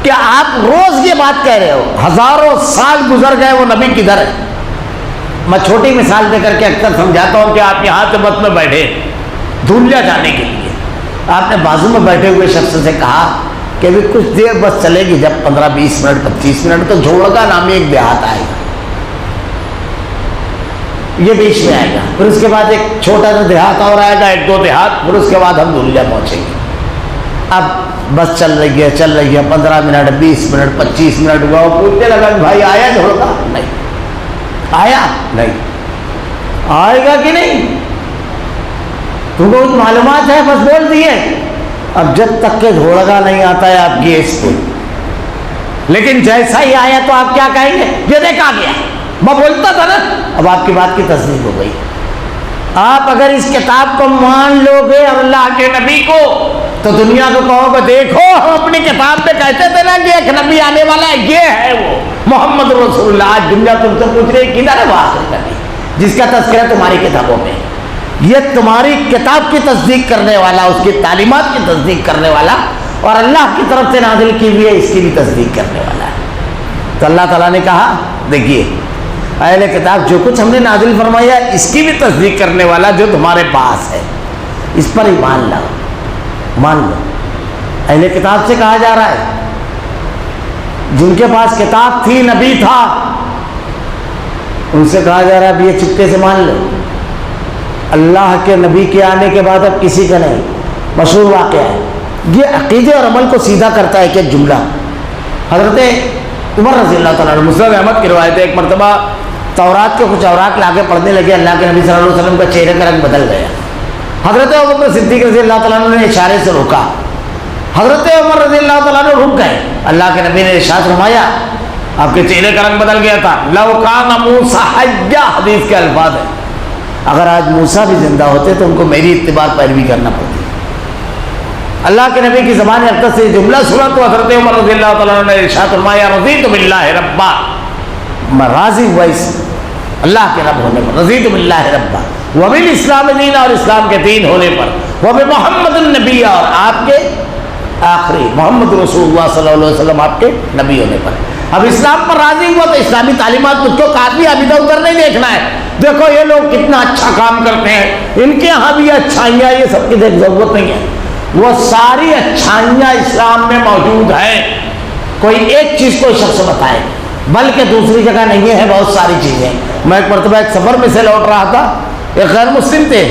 کیا آپ روز یہ بات کہہ رہے ہو؟ ہزاروں سال گزر گئے، وہ نبی کدھر ہے؟ میں چھوٹی مثال دے کر کے اکثر سمجھاتا ہوں کہ آپ یہاں سے بس میں بیٹھے دھولیا جانے کے لیے، آپ نے بازو میں بیٹھے ہوئے شخص سے کہا کہ ابھی کچھ دیر بس چلے گی، جب 15-20 منٹ 25 منٹ تو جھوڑگا نامی ایک دیہات آئے گا، یہ بیچ میں آئے گا، پھر اس کے بعد ایک چھوٹا سا دیہات اور آئے گا، 1-2 دیہات، پھر اس کے بعد ہم دھولیا پہنچیں گے۔ اب بس چل رہی ہے 15 منٹ 20 منٹ 25 منٹ ہوا، وہ پوچھنے لگا بھائی آیا جھوڑگا؟ نہیں آیا، نہیں آئے گا کہ نہیں؟ تم کو معلومات ہے، بس بول دیے۔ اب جب تک کہ گھوڑگا نہیں آتا ہے آپ گیس پہ، لیکن جیسا ہی آیا تو آپ کیا کہیں گے؟ یہ دیکھا گیا، میں بولتا تھا نا۔ اب آپ کی بات کی تصدیق ہو گئی۔ آپ اگر اس کتاب کو مان لو گے اور اللہ کے نبی کو، تو دنیا کو کہو گے دیکھو ہم اپنی کتاب میں کہتے تھے نا کہ ایک نبی آنے والا ہے، یہ ہے وہ محمد رسول اللہ۔ آج دنیا تم سے پوچھ رہی کدھر ہے وہ آخر نبی جس کا تذکرہ تمہاری کتابوں میں؟ یہ تمہاری کتاب کی تصدیق کرنے والا، اس کی تعلیمات کی تصدیق کرنے والا اور اللہ کی طرف سے نازل کی ہوئی ہے اس کی بھی تصدیق کرنے والا ہے۔ تو اللہ تعالیٰ نے کہا دیکھیے اہل کتاب جو کچھ ہم نے نازل فرمایا اس کی بھی تصدیق کرنے والا جو تمہارے پاس ہے، اس پر ایمان لاؤ، مان لو۔ اہل کتاب سے کہا جا رہا ہے جن کے پاس کتاب تھی، نبی تھا، ان سے کہا جا رہا ہے اب یہ چپکے سے مان لو۔ اللہ کے نبی کے آنے کے بعد اب کسی کا نہیں۔ مشہور واقعہ ہے، یہ عقیدے اور عمل کو سیدھا کرتا ہے کہ ایک جملہ حضرت عمر رضی اللہ تعالیٰ عنہ، مسند احمد کی روایت ہے، ایک مرتبہ تورات کے کچھ اوراق لا کے پڑھنے لگے، اللہ کے نبی صلی اللہ علیہ وسلم کا چہرے کا رنگ بدل گیا۔ حضرت ابوبکر صدیق رضی اللہ تعالیٰ عنہ نے اشارے سے روکا، حضرت عمر رضی اللہ تعالیٰ عنہ رک گئے۔ اللہ کے نبی نے ارشاد فرمایا آپ کے چہرے کا رنگ بدل گیا تھا، لو کان موسیٰ حیا، حدیث کے الفاظ ہیں، اگر آج موسیٰ بھی زندہ ہوتے تو ان کو میری اتباع پیروی کرنا پڑتی۔ اللہ کے نبی کی زبان اقدس سے جملہ سنا تو حضرت عمر رضی اللہ تعالیٰ عنہ نے ارشاد فرمایا رضیت باللہ ربا، میں راضی ہوا اس اللہ کے رب ہونے پر، رضیت باللہ ربا وبالاسلام دین، اور اسلام کے دین ہونے پر، وبمحمد النبی، اور آپ کے آخری محمد رسول اللہ صلی اللہ علیہ وسلم آپ کے نبی ہونے پر۔ اب اسلام پر راضی ہوا تو اسلامی تعلیمات مجھ کو کافی ابھی ادھر نہیں دیکھنا ہے، دیکھو یہ لوگ کتنا اچھا کام کرتے ہیں، ان کے یہاں بھی اچھائیاں، یہ سب کی ضرورت نہیں ہے، وہ ساری اچھائیاں اسلام میں موجود ہیں، کوئی ایک چیز کوئی شخص بتائے، بلکہ دوسری جگہ نہیں ہے، بہت ساری چیزیں۔ میں ایک مرتبہ ایک سفر میں سے لوٹ رہا تھا، ایک غیر مسلم تھے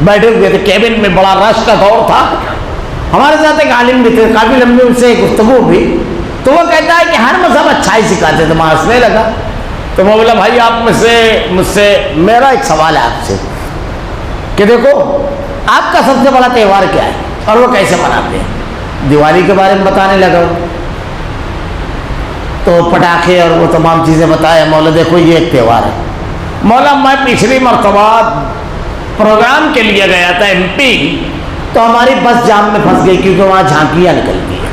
بیٹھے ہوئے تھے کیبن میں، بڑا رش کا دور تھا، ہمارے ساتھ ایک عالم بھی تھے، کافی لمبی ان سے گفتگو بھی، تو وہ کہتا ہے کہ ہر مذہب اچھائی سکھاتے تھے۔ میں ہنسنے لگا تو میں بولا بھائی آپ مجھ سے میرا ایک سوال ہے آپ سے کہ دیکھو آپ کا سب سے بڑا تہوار کیا ہے اور وہ کیسے مناتے ہیں؟ دیوالی کے بارے میں بتانے لگا تو پٹاخے اور وہ تمام چیزیں بتایا، مولا دیکھو یہ ایک تہوار ہے۔ مولا میں پچھلی مرتبہ پروگرام کے لیے گیا تھا MP، تو ہماری بس جام میں پھنس گئی کیونکہ وہاں جھانکیاں نکلتی ہیں،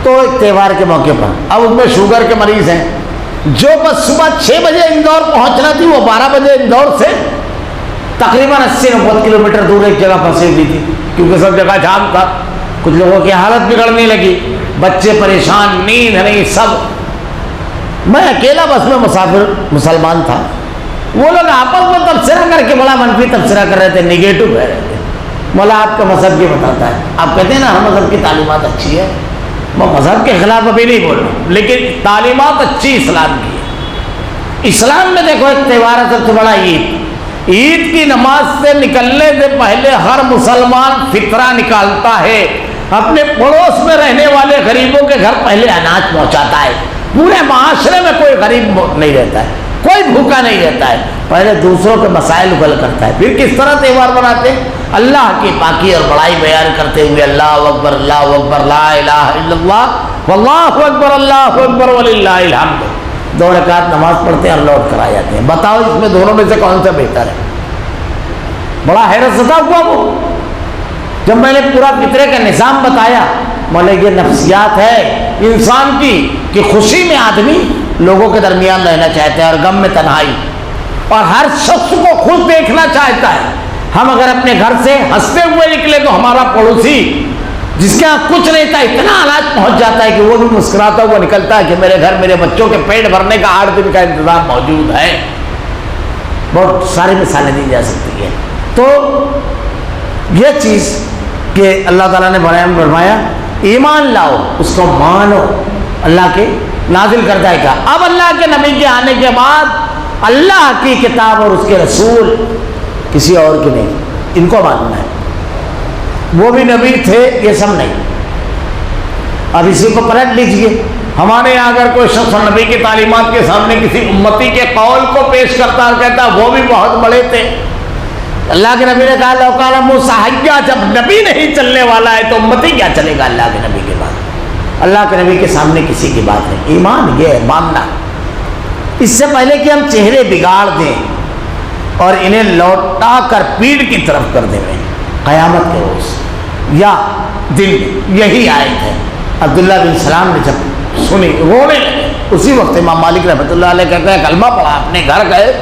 تو ایک تہوار کے موقع پر اب ان میں شوگر کے مریض ہیں، جو بس صبح 6 بجے اندور پہنچنا تھی وہ 12 بجے اندور سے تقریباً 80-90 کلومیٹر دور ایک جگہ پھنسی ہوئی تھی کیونکہ سب جگہ جام تھا۔ کچھ لوگوں کی حالت بگڑنے لگی، بچے پریشان، نیند نہیں، سب۔ میں اکیلا بس میں مسافر مسلمان تھا، وہ لوگ آپس میں تبصرہ کر کے بڑا منفی تبصرہ کر رہے تھے، نگیٹو کہہ رہے تھے۔ مولا آپ کا مذہب یہ بتاتا ہے، آپ کہتے ہیں نا ہر مذہب کی تعلیمات اچھی ہے، میں مذہب کے خلاف ابھی نہیں بول رہا، لیکن تعلیمات اچھی اسلام کی ہے۔ اسلام میں دیکھو ایک تہوار ہے سب سے بڑا عید، عید کی نماز سے نکلنے سے پہلے ہر مسلمان فطرہ نکالتا ہے، اپنے پڑوس میں رہنے والے غریبوں کے گھر پہلے اناج پہنچاتا ہے، پورے معاشرے میں کوئی غریب نہیں رہتا ہے، کوئی بھوکا نہیں رہتا ہے، پہلے دوسروں کے مسائل حل کرتا ہے۔ پھر کس طرح تہوار مناتے ہیں؟ اللہ کی پاکی اور بڑائی بیان کرتے ہوئے اللہ اکبر لا الہ الا اللہ واللہ اکبر اللہ اکبر وللہ الحمد، 2 رکعت نماز پڑھتے ہیں اور لوٹ کر آ جاتے ہیں۔ بتاؤ اس میں دونوں میں سے کون سا بہتر ہے؟ بڑا حیرت زدہ ہوا وہ جب میں نے پورا فطرے کا نظام بتایا۔ مولا یہ نفسیات ہے انسان کی کہ خوشی میں آدمی لوگوں کے درمیان رہنا چاہتا ہے اور غم میں تنہائی، اور ہر شخص کو خوش دیکھنا چاہتا ہے۔ ہم اگر اپنے گھر سے ہنستے ہوئے نکلے تو ہمارا پڑوسی جس کے یہاں کچھ نہیں تھا اتنا حالات پہنچ جاتا ہے کہ وہ بھی مسکراتا ہوا نکلتا ہے کہ میرے گھر میرے بچوں کے پیٹ بھرنے کا 8 دن کا انتظام موجود ہے۔ بہت ساری مثالیں دی جا سکتی ہیں۔ تو یہ چیز کہ اللہ تعالیٰ نے فرمایا ایمان لاؤ، اس کو مانو، اللہ کے نازل کردہ ہے کیا۔ اب اللہ کے نبی کے آنے کے بعد اللہ کی کتاب اور اس کے رسول، کسی اور کی نہیں، ان کو ماننا ہے۔ وہ بھی نبی تھے یہ سب نہیں۔ اب اسی کو پلٹ لیجئے، ہمارے یہاں اگر کوئی شخص نبی کی تعلیمات کے سامنے کسی امتی کے قول کو پیش کرتا اور کہتا وہ بھی بہت بڑے تھے، اللہ کے نبی نے کہا لو کان موسیٰ حیا، جب نبی نہیں چلنے والا ہے تو امتی کیا چلے گا اللہ کے نبی کے بعد؟ اللہ کے نبی کے سامنے کسی کی بات نہیں۔ ایمان یہ ہے ماننا، اس سے پہلے کہ ہم چہرے بگاڑ دیں اور انہیں لوٹا کر پیڑ کی طرف کر دیں قیامت کے روز یا دن میں۔ یہی آیت ہے۔ عبداللہ بن سلام نے جب سنی رونے لگے، اسی وقت امام مالک رحمۃ اللہ علیہ کہتے ہیں کلمہ پڑھا، اپنے گھر گئے،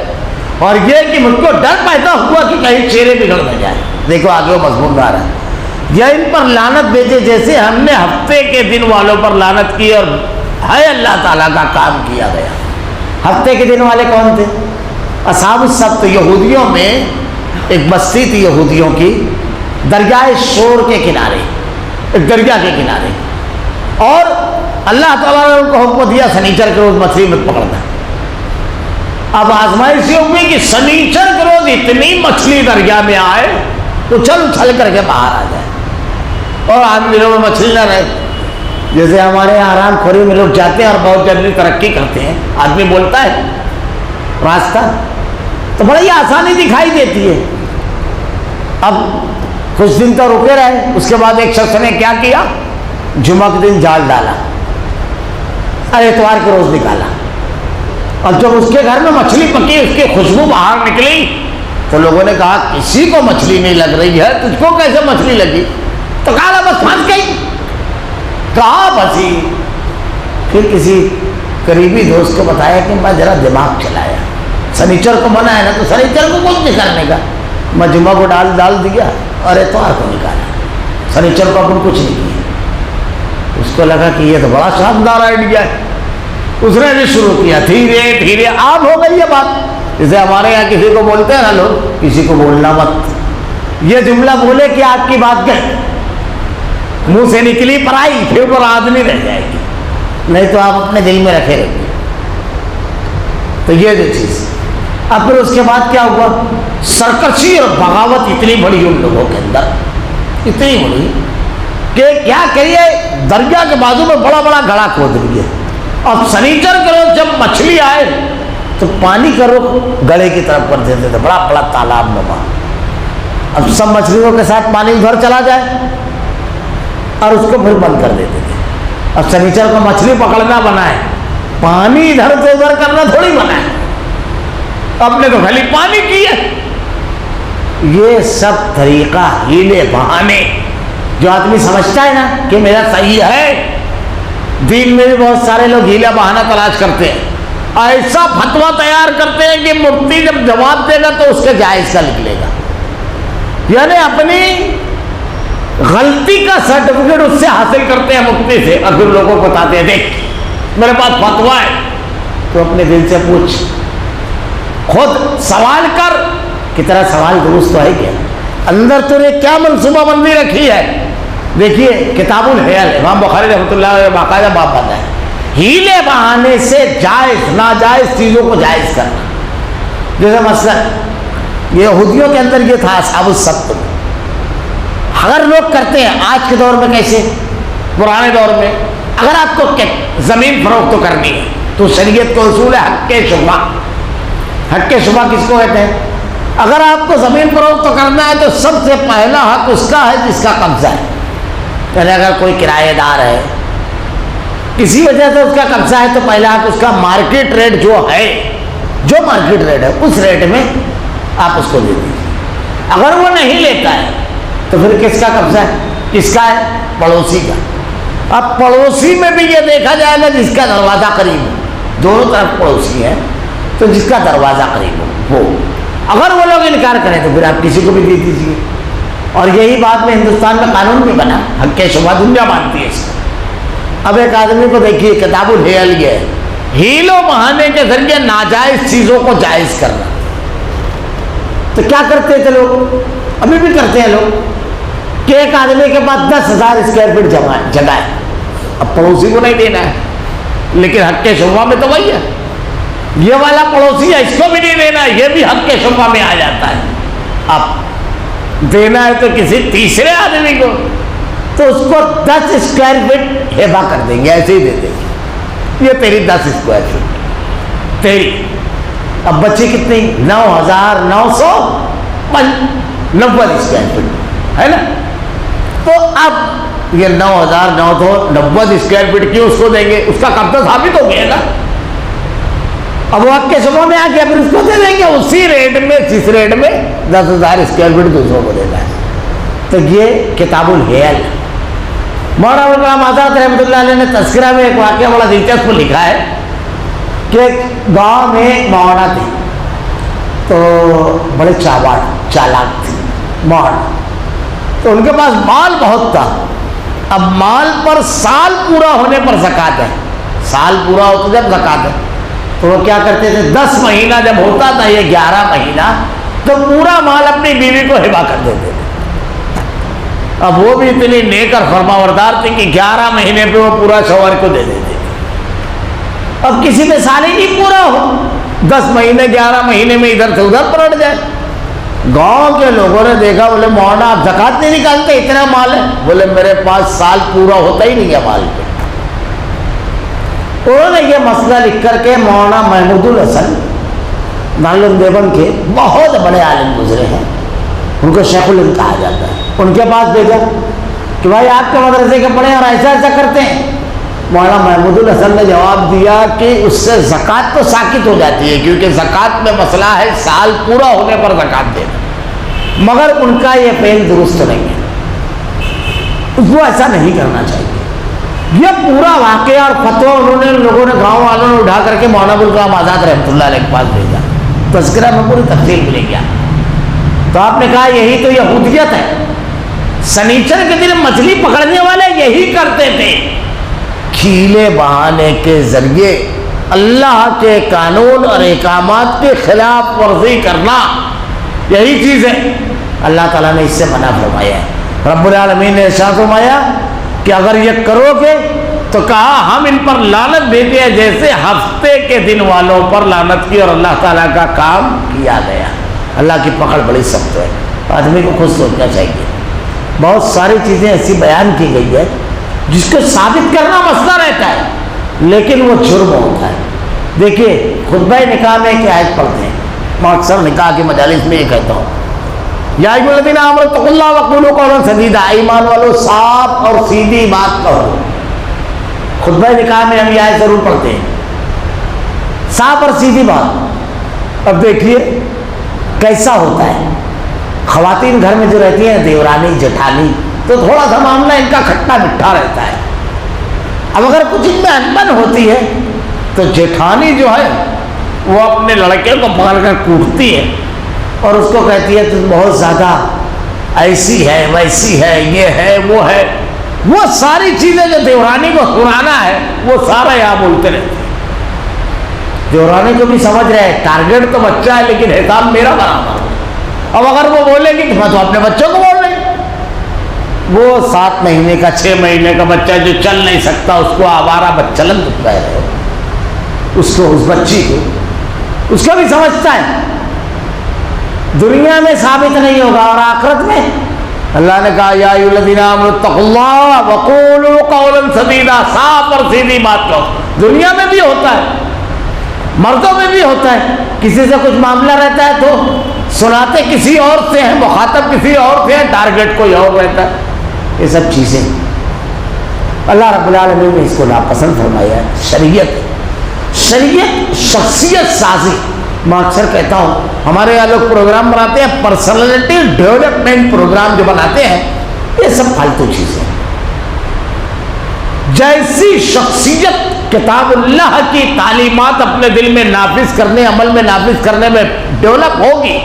اور یہ کہ مجھ کو ڈر پیدا ہوا کہ کہیں چہرے بگڑ نہ جائے۔ دیکھو آگے وہ مضمون آ رہا ہے، یا ان پر لعنت بھیجے جیسے ہم نے ہفتے کے دن والوں پر لعنت کی اور ہے اللہ تعالیٰ کا کام کیا گیا۔ ہفتے کے دن والے کون تھے؟ اصحاب السبت، یہودیوں میں ایک بستی تھی یہودیوں کی، دریائے شور کے کنارے، ایک دریا کے کنارے، اور اللہ تعالیٰ نے ان کو حکم دیا سنیچر کے روز مچھلی مت پکڑنا۔ اب آزمائش یہ ہوئی کہ سنیچر کے روز اتنی مچھلی دریا میں آئے اچھل اچھل کر کے باہر آ جائے، اور آج دنوں میں مچھلی نہ رہے۔ جیسے ہمارے یہاں آرام خوری میں لوگ جاتے ہیں اور بہت جلدی ترقی کرتے ہیں، آدمی بولتا ہے راستہ تو بڑی آسانی دکھائی دیتی ہے۔ اب کچھ دن تو رکے رہے، اس کے بعد ایک شخص نے کیا کیا، جمعہ کے دن جال ڈالا اور اتوار کے روز نکالا، اور جب اس کے گھر میں مچھلی پکی، اس کی خوشبو باہر نکلی تو لوگوں نے کہا کسی کو مچھلی نہیں لگ رہی ہے، تجھ کو کیسے مچھلی لگی؟ تو کہا بس پھنس گئی۔ کہاں پھنسی؟ پھر کسی قریبی دوست کو بتایا کہ میں ذرا دماغ چلایا، سنیچر کو منع ہے نا، تو سنیچر کو کچھ نہیں کرنے کا، میں جمعہ کو ڈال دیا اور اتوار کو نکالا، سنیچر کو اپن کچھ نہیں کیا۔ اس کو لگا کہ یہ تو بڑا شاندار آئیڈیا ہے، اس نے بھی شروع کیا، دھیرے دھیرے عام ہو گئی یہ بات۔ جیسے ہمارے یہاں کسی کو بولتے ہیں نا لوگ، کسی کو بولنا مت، یہ جملہ بولے کہ آپ کی بات گئی، منہ سے نکلی پرائی، پھر وہ آدمی رہ جائے گی، نہیں تو آپ اپنے دل میں رکھے رہیے۔ تو یہ جو چیز، اب پھر اس کے بعد کیا ہوا، سرکشی اور بغاوت اتنی بڑی ان لوگوں کے اندر، اتنی بڑی کہ کیا کریے، دریا کے بازو میں بڑا بڑا گڑھا کھود لیے۔ اب سنیچر کے روز جب مچھلی آئے تو پانی کا رخ گڑھے کی طرف کر دیتے تھے، بڑا بڑا تالاب نما۔ اب سب مچھلیوں کے ساتھ پانی ادھر چلا جائے اور اس کو پھر بند کر دیتے تھے۔ اب سنیچر کو مچھلی پکڑنا بنا ہے، پانی ادھر سے ادھر کرنا تھوڑی بنا ہے، اب نے تو خالی پانی کی ہے۔ یہ سب طریقہ، ہیلے بہانے، جو آدمی سمجھتا ہے نا کہ میرا صحیح ہے، دین میں بھی بہت سارے لوگ ہیلا بہانہ تلاش کرتے ہیں، ایسا فتویٰ تیار کرتے ہیں کہ مفتی جب جواب دے گا تو اس کے جائز کا نکلے گا، یعنی اپنی غلطی کا سرٹیفکیٹ اس سے حاصل کرتے ہیں مفتی سے، اور پھر لوگوں کو بتاتے ہیں دیکھ میرے پاس فتویٰ ہے۔ تو اپنے دل سے پوچھ، خود سوال کر کہ تیرا سوال درست تو ہے کیا، اندر تو نے کیا منصوبہ بندی رکھی ہے۔ دیکھیے کتاب الحیل، امام بخاری رحمۃ اللہ علیہ باقاعدہ باب بنتا ہے، ہیلے بہانے سے جائز ناجائز چیزوں کو جائز کرنا۔ جیسے مثلا یہودیوں کے اندر یہ تھا اصحاب السبت میں، اگر لوگ کرتے ہیں آج کے دور میں کیسے، پرانے دور میں اگر آپ کو زمین فروخت کرنی ہے تو شریعت کو اصول ہے حق شبہ۔ حق شبہ کس کو کہتے ہیں؟ اگر آپ کو زمین فروخت کرنا ہے تو سب سے پہلا حق اس کا ہے جس کا قبضہ ہے، یعنی اگر کوئی کرایہ دار ہے کسی وجہ سے اس کا قبضہ ہے تو پہلا حق اس کا مارکیٹ ریٹ جو ہے، جو مارکیٹ ریٹ ہے اس ریٹ میں آپ اس کو دے دیجیے۔ اگر وہ نہیں لیتا ہے تو پھر کس کا قبضہ ہے؟ کس کا ہے؟ پڑوسی کا۔ اب پڑوسی میں بھی یہ دیکھا جائے گا جس کا دروازہ قریب ہو، دونوں طرف پڑوسی ہیں تو جس کا دروازہ قریب ہو وہ، اگر وہ لوگ انکار کریں تو پھر آپ کسی کو بھی دے دیجیے۔ اور یہی بات میں ہندوستان میں قانون بھی بنا، حق شبہ دنیا مانتی ہے اس کو۔ اب ایک آدمی کو دیکھیے کتاب الحیل، یہ ہے ہیل و بہانے کے ذریعے ناجائز چیزوں کو جائز کرنا۔ تو کیا کرتے تھے لوگ، ابھی بھی کرتے ہیں لوگ، کہ ایک آدمی کے پاس 10,000 اسکوائر فٹ جگہ ہے، اب پڑوسی کو نہیں دینا ہے، لیکن حق شبہ میں تو وہی ہے، یہ والا پڑوسی ہے اس کو بھی نہیں دینا ہے، یہ بھی حق شبہ میں آ جاتا ہے۔ اب دینا ہے تو کسی تیسرے آدمی کو، تو اس کو 10 اسکوائر فٹ ہیبا کر دیں گے، ایسے ہی دے دیں گے، یہ تیری 10 اسکوائر فٹ تیری۔ اب بچی کتنی؟ 9,990 اسکوائر فٹ ہے نا، تو اب یہ 9,990 اسکوائر فٹ کی اس کو دیں گے، اس کا قبضہ ثابت ہو گیا نا۔ اب وہ حق کے شبہ میں آ گیا، پھر اس کو دے دیں گے اسی ریٹ میں، جس ریٹ میں 10,000 اسکوائر فٹ دوسروں کو دینا ہے۔ تو یہ کتاب الحیل، مولانا غلام آزاد رحمۃ اللہ علیہ نے تذکرہ میں ایک واقعہ بڑا دلچسپ لکھا ہے کہ گاؤں میں ایک مولانا تھی، تو بڑے چالاک تھی مولانا، تو ان کے پاس مال بہت تھا. اب مال پر سال پورا ہونے پر زکوٰۃ ہے. سال پورا ہوتا جب زکوٰۃ ہے. تو وہ کیا کرتے تھے, 10 مہینہ جب ہوتا تھا یہ 11 مہینہ, تو پورا مال اپنی بیوی کو ہبہ کر دیتے تھے. اب وہ بھی اتنی نیک اور فرمانبردار تھی کہ 11 مہینے پہ وہ پورا شوہر کو دے دیتے تھے. اب کسی میں سال ہی نہیں پورا ہو, 10 مہینے 11 مہینے میں ادھر سے ادھر پلٹ جائے. گاؤں کے لوگوں نے دیکھا, بولے مولانا آپ زکوٰۃ نہیں نکالتے, اتنا مال ہے؟ بولے میرے پاس سال پورا ہوتا ہی نہیں ہے مال پہ. انہوں نے یہ مسئلہ لکھ کر کے مولانا محمود الحسن دارالعلوم دیوبند کے بہت بڑے عالم گزرے ہیں, ان کو شیخ العلم کہا جاتا ہے, ان کے پاس بھیجا کہ بھائی آپ کے مدرسے کے پڑھے اور ایسا ایسا کرتے ہیں. مولانا محمود الحسن نے جواب دیا کہ اس سے زکوٰۃ تو ساقط ہو جاتی ہے, کیونکہ زکوٰۃ میں مسئلہ ہے سال پورا ہونے پر زکوٰۃ دینا, مگر ان کا یہ فعل درست نہیں ہے, وہ ایسا نہیں کرنا چاہیے. یہ پورا واقعہ اور فتویٰ انہوں نے, لوگوں نے, گاؤں والوں نے اٹھا کر کے مولانا ابوالکلام آزاد رحمۃ اللہ علیہ کے پاس بھیجا. تذکرہ میں پوری تفصیل ملے گیا. تو آپ نے کہا یہی تو یہودیت ہے. سنیچر کے دن مچھلی پکڑنے والے یہی کرتے تھے, کھیلے بہانے کے ذریعے اللہ کے قانون اور احکامات کے خلاف ورزی کرنا, یہی چیز ہے. اللہ تعالیٰ نے اس سے منع فرمایا ہے. رب العالمین نے ارشاد فرمایا کہ اگر یہ کرو گے تو کہا ہم ان پر لعنت دیتے ہیں جیسے ہفتے کے دن والوں پر لعنت کی, اور اللہ تعالیٰ کا کام کیا گیا. اللہ کی پکڑ بڑی سخت ہے, آدمی کو خود سوچنا چاہیے. بہت ساری چیزیں ایسی بیان کی گئی ہے جس کو ثابت کرنا مسئلہ رہتا ہے, لیکن وہ جرم ہوتا ہے. دیکھیے خطبہ نکاح میں ایک آیت پڑھتے ہیں, میں اکثر نکاح کی مجالس میں یہ کہتا ہوں, یا ایھا الذین آمنوا اتقوا اللہ وقولوا قولا سدیدا, ایمان والو صاف اور سیدھی بات کہو. خطبہ نکاح میں ہم یہ آیت ضرور پڑھتے ہیں, صاف اور سیدھی بات. اب دیکھیے کیسا ہوتا ہے, خواتین گھر میں جو رہتی ہیں, دیورانی جٹھانی, تو تھوڑا سا معاملہ ان کا کھٹا مٹھا رہتا ہے. اب اگر کچھ ان میں انبن ہوتی ہے تو جیٹھانی جو ہے وہ اپنے لڑکے کو پکڑ کر کوٹتی ہے اور اس کو کہتی ہے تو بہت زیادہ ایسی ہے, ویسی ہے, یہ ہے, وہ ہے. وہ ساری چیزیں جو دیورانی کو سنانا ہے وہ سارا یہاں بولتے رہتے ہیں. دیورانی کو بھی سمجھ رہے ہیں ٹارگیٹ تو بچہ ہے لیکن حساب میرا برابر. اب اگر وہ بولے گی تو میں تو اپنے بچوں کو بول رہی ہوں. وہ 7 مہینے کا 6 مہینے کا بچہ جو چل نہیں سکتا اس کو آوارہ بچلن کہہ رہے ہو, اس کو, اس بچی کو, اس کو بھی سمجھتا ہے. دنیا میں ثابت نہیں ہوگا اور آخرت میں اللہ نے کہا یا ایھا الذین آمنوا اتقوا اللہ وقولوا قولا سدیدا, صاف اور سیدھی بات کہو. دنیا میں بھی ہوتا ہے, مردوں میں بھی ہوتا ہے, کسی سے کچھ معاملہ رہتا ہے تو سناتے کسی اور سے ہیں, مخاطب کسی اور سے ہیں, ٹارگیٹ کوئی اور رہتا ہے. یہ سب چیزیں اللہ رب العالمین نے اس کو ناپسند فرمایا ہے. شریعت شخصیت سازی. میں اکثر کہتا ہوں ہمارے یہاں لوگ پروگرام بناتے ہیں, پرسنالٹی ڈیولپمنٹ پروگرام جو بناتے ہیں, یہ سب فالتو چیزیں. جیسی شخصیت کتاب اللہ کی تعلیمات اپنے دل میں نافذ کرنے, عمل میں نافذ کرنے میں ڈیولپ ہوگی,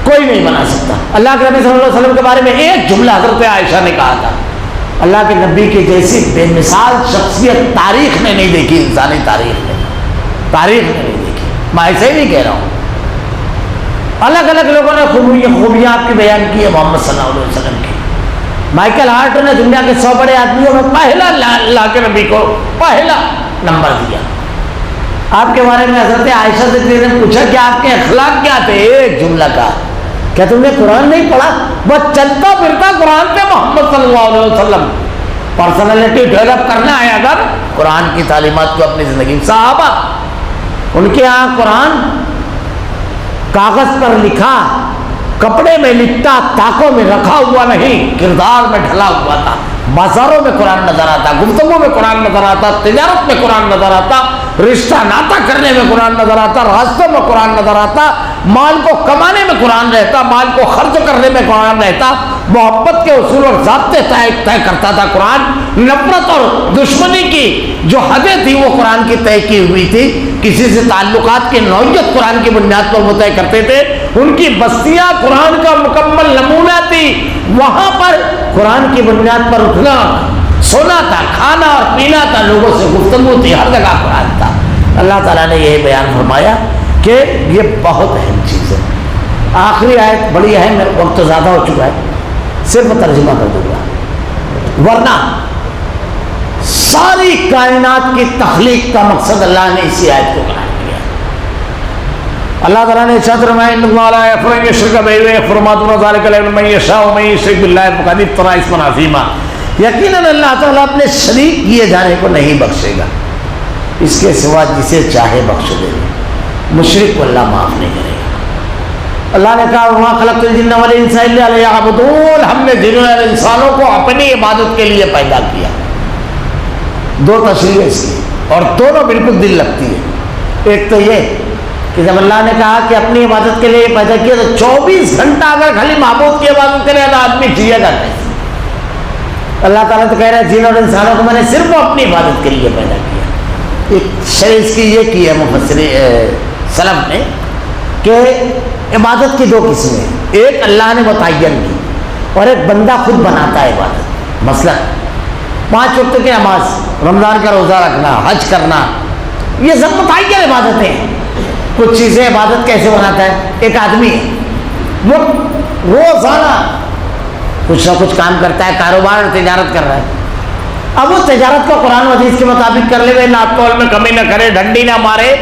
کوئی نہیں بنا سکتا. اللہ کے نبی صلی اللہ علیہ وسلم کے بارے میں ایک جملہ حضرت عائشہ نے کہا تھا, اللہ کے نبی کی جیسی بے مثال شخصیت تاریخ نے نہیں دیکھی, انسانی تاریخ نے نہیں دیکھی. میں ایسے ہی نہیں کہہ رہا ہوں, الگ الگ لوگوں نے خوبیاں آپ کی بیان کی ہے محمد صلی اللہ علیہ وسلم کی. مائیکل ہارٹ نے دنیا کے 100 بڑے آدمیوں میں پہلا اللہ کے نبی کو پہلا نمبر دیا. آپ کے بارے میں حضرت عائشہ سے کسی نے پوچھا کہ آپ کے اخلاق کیا تھے, ایک جملہ کہا, کیا تم نے قرآن نہیں پڑھا؟ بس چلتا پھرتا قرآن پہ محمد صلی اللہ علیہ وسلم. پرسنالٹی ڈیولپ کرنا ہے اگر قرآن کی تعلیمات کو اپنی زندگی میں. صحابہ ان کے یہاں قرآن کاغذ پر لکھا, کپڑے میں لپٹا, تاکوں میں رکھا ہوا نہیں, کردار میں ڈھلا ہوا تھا. بازاروں میں قرآن نظر آتا, گفتگو میں قرآن نظر آتا, تجارت میں قرآن نظر آتا, رشتہ ناتا کرنے میں قرآن نظر آتا, راستوں میں قرآن نظر آتا, مال کو کمانے میں قرآن رہتا, مال کو خرچ کرنے میں قرآن رہتا, محبت کے اصول اور ضابطے طے کرتا تھا قرآن, نفرت اور دشمنی کی جو حدیں تھی وہ قرآن کی طے کی ہوئی تھی. کسی سے تعلقات کی نوعیت قرآن کی بنیاد پر وہ طے کرتے تھے. ان کی بستیاں قرآن کا مکمل نمونہ تھی. وہاں پر قرآن کی بنیاد پر اٹھنا سونا تھا, کھانا اور پینا تھا, لوگوں سے گفتگو تھی, ہر جگہ قرآن تھا. اللہ تعالیٰ نے یہ بیان فرمایا کہ یہ بہت اہم چیز ہے. آخری آیت بڑی اہم ہے, وقت تو زیادہ ہو چکا ہے, صرف ترجمہ کر دوں گا. ورنہ ساری کائنات کی تخلیق کا مقصد اللہ نے اسی آیت کو بیان کیا. اللہ تعالیٰ نے ارشاد فرمایا ان اللہ لا یغفر ان یشرک بہ ویغفر ما دون ذلک لمن یشاء ومن یشرک باللہ فقد افتری اثما عظیما. یقیناً اللہ تعالیٰ اپنے شریک کیے جانے کو نہیں بخشے گا, اس کے سوا جسے چاہے بخش دے گا. مشرک کو اللہ معاف نہیں کرے گا. اللہ نے کہا وما خلقت الجن والانس الا لیعبدون, ہم نے جنوں اور انسانوں کو اپنی عبادت کے لیے پیدا کیا. دو تشریح اس کی, اور دونوں بالکل دل لگتی ہے. ایک تو یہ کہ جب اللہ نے کہا کہ اپنی عبادت کے لیے پیدا کیا تو 24 گھنٹہ اگر خالی معبود کی عبادت کرے تو آدمی جیے گا کیسے؟ اللہ تعالیٰ تو کہہ رہا ہے جن اور انسانوں کو میں نے صرف اپنی عبادت کے لیے پیدا کیا. ایک شرح اس کی یہ کی ہے مفسر سلف نے کہ عبادت کی 2 قسمیں, ایک اللہ نے متعین کی اور ایک بندہ خود بناتا ہے عبادت. مثلا 5 وقت کی نماز, رمضان کا روزہ رکھنا, حج کرنا, یہ سب متعین عبادتیں ہیں. کچھ چیزیں عبادت کیسے بناتا ہے؟ ایک آدمی ہے, وہ روزانہ کچھ نہ کچھ کام کرتا ہے, کاروبار اور تجارت کر رہا ہے. اب وہ تجارت کو قرآن و حدیث کے مطابق کر لے, ناپ تول میں کمی نہ کرے, ڈنڈی نہ مارے,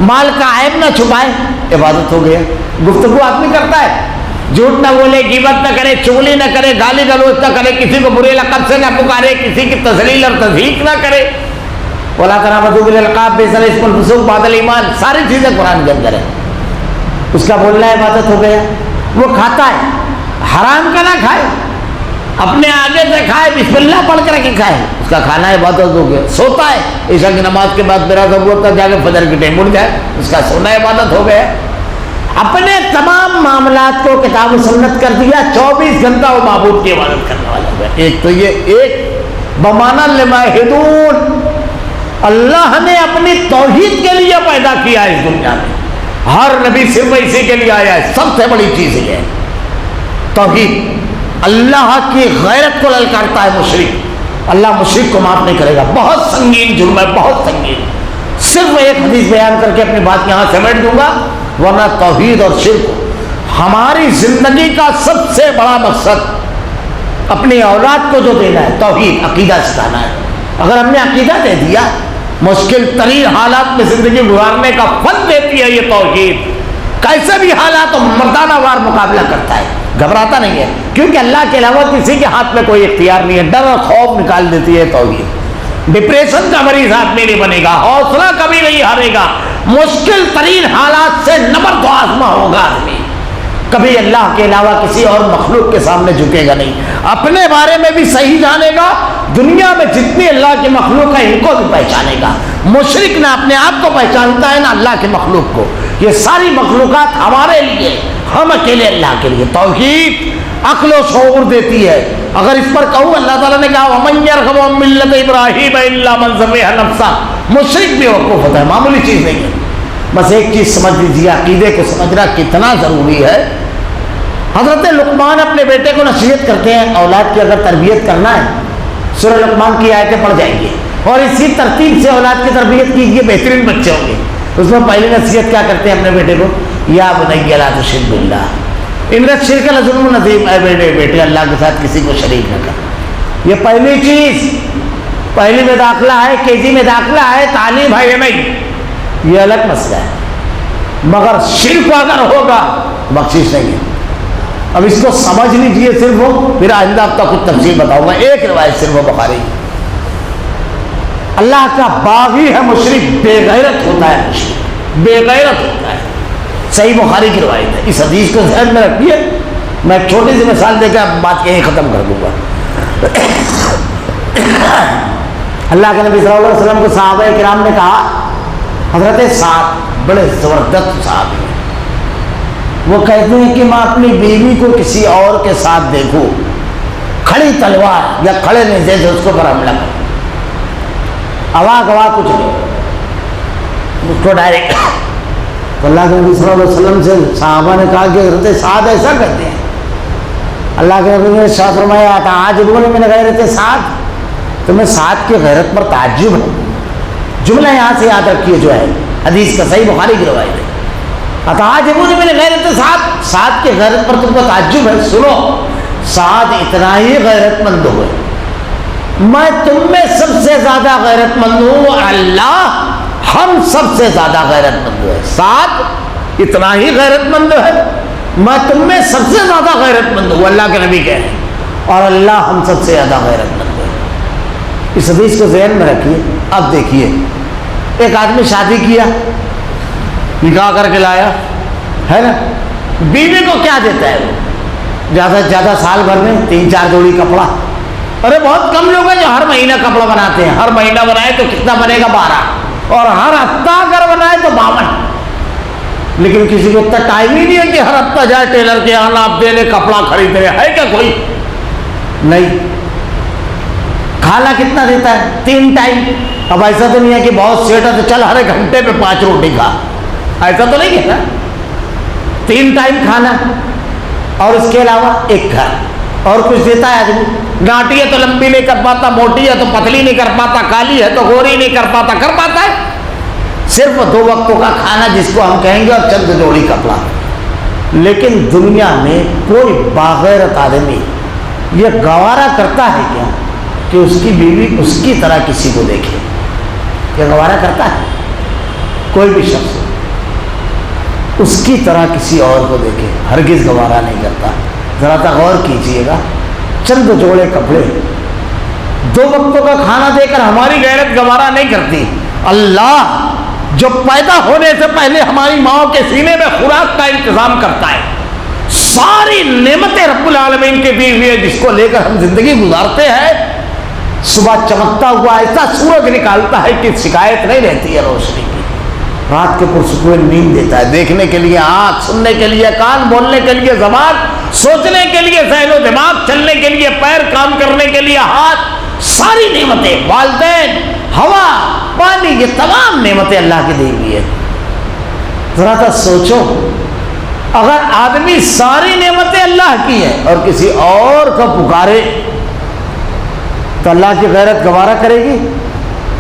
مال کا عیب نہ چھپائے, عبادت ہو گیا. گفتگو آدمی کرتا ہے, جھوٹ نہ بولے, غیبت نہ کرے, چغلی نہ کرے, گالی گلوچ نہ کرے, کسی کو برے لقب سے نہ پکارے, کسی کی تذلیل اور تضحیق نہ کرے. وَلَا تَنَابَزُوا بِالْأَلْقَابِ بِئْسَ الِاسْمُ الْفُسُوقُ بَعْدَ الْإِيمَانِ, ساری چیزیں قرآن کے اندر ہے. اس کا بولنا عبادت ہو گیا. وہ کھاتا ہے, حرام کا نہ کھائے, اپنے آگے سے کھائے, بسم اللہ پڑھ کر کے کھائے, اس کا کھانا عبادت ہو گیا. سوتا ہے, عشاء کی نماز کے بعد میرا ضرورت تھا جا کے فجر کے ٹائم اٹھ جائے, اس کا سونا عبادت ہو گیا. اپنے تمام معاملات کو کتاب و سنت کر دیا, 24 گھنٹہ وہ معبود کی عبادت کرنے والا ہو گیا. ایک تو یہ, ایک بمانا لماہدون, اللہ نے اپنی توحید کے لیے پیدا کیا ہے اس دنیا میں. ہر نبی صرف اسی کے لیے آیا ہے. سب سے بڑی چیز یہ ہے توحید. اللہ کی غیرت کو للکارتا ہے مشرک. اللہ مشرک کو معاف نہیں کرے گا, بہت سنگین جرم ہے, بہت سنگین. صرف ایک حدیث بیان کر کے اپنی بات یہاں سمیٹ دوں گا, ورنہ توحید اور شرک ہماری زندگی کا سب سے بڑا مقصد اپنی اولاد کو جو دینا ہے توحید, عقیدہ سکھانا ہے. اگر ہم نے عقیدہ دے دیا, مشکل ترین حالات میں زندگی گزارنے کا فن دیتی ہے یہ توحید. کیسے بھی حالات مردانہ وار مقابلہ کرتا ہے, گھبراتا نہیں ہے, کیونکہ اللہ کے علاوہ کسی کے ہاتھ میں کوئی اختیار نہیں ہے. ڈر اور خوف نکال دیتی ہے توحید. ڈپریشن کا مریض آدمی نہیں بنے گا, حوصلہ کبھی نہیں ہارے گا, مشکل ترین حالات سے نبرد و آزما ہوگا آدمی, کبھی اللہ کے علاوہ کسی اور مخلوق کے سامنے جھکے گا نہیں. اپنے بارے میں بھی صحیح جانے گا, دنیا میں جتنی اللہ کی مخلوق ہے ان کو بھی پہچانے گا. مشرک نہ اپنے آپ کو پہچانتا ہے نہ اللہ کے مخلوق کو. یہ ساری مخلوقات ہمارے لیے, ہم اکیلے اللہ کے لیے. توحید عقل و شعور دیتی ہے. اگر اس پر کہوں, اللہ تعالیٰ نے کہا وَمَن يَرْغَبُ عَن مِّلَّةِ إِبْرَاهِيمَ إِلَّا مَن سَفِهَ نَفْسَهُ. مشرک بھی وقوف ہوتا ہے, معمولی چیز نہیں ہے. بس ایک چیز سمجھ لیجیے, عقیدے کو سمجھنا کتنا ضروری ہے. حضرت لقمان اپنے بیٹے کو نصیحت کرتے ہیں, اولاد کی اگر تربیت کرنا ہے سورہ لقمان کی آیتیں پڑھ جائیں گے اور اسی ترتیب سے اولاد کی تربیت کیجیے, بہترین بچے ہوں گے. اس میں پہلی نصیحت کیا کرتے ہیں اپنے بیٹے کو, یا بنی لا تشرک باللہ ان الشرک لظلم عظیم, اے بیٹے اللہ کے ساتھ کسی کو شریک نہ کر. یہ پہلی چیز, پہلی میں داخلہ ہے, KG میں داخلہ ہے, تعلیم ہے, یہ نہیں, یہ الگ مسئلہ ہے. مگر شرک اگر ہوگا بخشش نہیں ہے. اب اس کو سمجھ لیجیے, صرف وہ پھر آئندہ آپ کا کچھ تفصیل بتاؤں گا. ایک روایت صرف وہ بخاری, اللہ کا باغی ہے مشرک, بے غیرت ہوتا ہے مشرک, بے غیرت ہوتا ہے. صحیح بخاری کی روایت ہے. اس حدیث کو ذہن میں رکھیے. میں ایک چھوٹی سی مثال دے کے بات یہیں ختم کر دوں گا. اللہ کے نبی صلی اللہ علیہ وسلم کو صحابہ کرام نے کہا, حضرت سعد بڑے زبردست صحابی ہیں, وہ کہتے ہیں کہ میں اپنی بیوی کو کسی اور کے ساتھ دیکھوں, کھڑی تلوار یا کھڑے نیزے سے اس کو پر حملہ کروں, اوا گوا کچھ نہیں. اس کو ڈائریکٹ. تو اللہ کے نبی صلی اللہ علیہ وسلم سے صحابہ نے کہا کہ حضرت سعد ایسا کرتے ہیں. اللہ کے نبی نے ارشاد فرمایا تعجبون من غیرت سعد, تمہیں سعد کی غیرت پر تعجب ہے. جملہ یہاں سے یاد رکھیے جو ہے حدیث کا, صحیح بخاری کی روایت ہے. تعجبون من غیرت سعد, سعد کی غیرت پر تم کو تعجب ہے. سنو, سعد اتنا ہی غیرت مند ہوئے, میں تم میں سب سے زیادہ غیرت مند ہوں, اللہ ہم سب سے زیادہ غیرت مند ہے. سعد اتنا ہی غیرت مند ہے, میں تم میں سب سے زیادہ غیرت مند ہوں, اللہ کے نبی کہہ رہے ہیں, اور اللہ ہم سب سے زیادہ غیرت مند ہے. اس حدیث کو ذہن میں رکھیے. اب دیکھیے, ایک آدمی شادی کیا, نکاح کر کے لایا ہے نا, بیوی کو کیا دیتا ہے وہ؟ زیادہ سے زیادہ سال بھر میں 3-4 جوڑی کپڑا. ارے بہت کم لوگ ہیں جو ہر مہینہ کپڑا بناتے ہیں. ہر مہینہ بنائے تو کتنا بنے گا؟ 12. اور ہر ہفتہ اگر بنائے تو 52. لیکن کسی کو اتنا ٹائم ہی نہیں ہے کہ ہر ہفتہ جائے ٹیلر کے یہاں آپ دے لے کپڑا خرید رہے. ہے کیا کوئی؟ نہیں. کھانا کتنا دیتا ہے؟ 3 ٹائم. اب ایسا تو نہیں ہے کہ بہت سیٹ ہے تو چل ہر گھنٹے پہ 5 روٹی کھا, ایسا تو نہیں ہے نا. 3 ٹائم کھانا, اور اس کے علاوہ ایک گھر, اور کچھ دیتا ہے آدمی. گانٹی ہے تو لمبی نہیں کر پاتا, موٹی ہے تو پتلی نہیں کر پاتا, کالی ہے تو گوری نہیں کر پاتا, کر پاتا ہے. صرف 2 وقتوں کا کھانا جس کو ہم کہیں گے, اور چند جوڑی کپڑا. لیکن دنیا میں کوئی باغیرت آدمی یہ گوارا کرتا ہے کیا کہ اس کی بیوی اس کی طرح کسی کو دیکھے؟ یہ گوارا کرتا ہے؟ کوئی بھی شخص اس کی طرح کسی اور کو دیکھے ہرگز گوارا نہیں کرتا. ذرا سا غور کیجئے گا, چند جوڑے کپڑے, 2 وقتوں کا کھانا دے کر ہماری غیرت گوارا نہیں کرتی. اللہ جو پیدا ہونے سے پہلے ہماری ماں کے سینے میں خوراک کا انتظام کرتا ہے, ساری نعمتیں رب العالمین کے دی ہوئی ہے, جس کو لے کر ہم زندگی گزارتے ہیں. صبح چمکتا ہوا ایسا سورج نکالتا ہے کہ شکایت نہیں رہتی ہے روشنی کی. رات کے پرسکون نیند دیتا ہے, دیکھنے کے لیے آنکھ, سننے کے لیے کان, بولنے کے لیے زبان, سوچنے کے لیے ذہن و دماغ, چلنے کے لیے پیر, کام کرنے کے لیے ہاتھ. ساری نعمتیں, والدین, ہوا, پانی, یہ تمام نعمتیں اللہ کی دی ہوئی ہے. ذرا سا سوچو, اگر آدمی ساری نعمتیں اللہ کی ہیں اور کسی اور کو پکارے تو اللہ کی غیرت گوارا کرے گی؟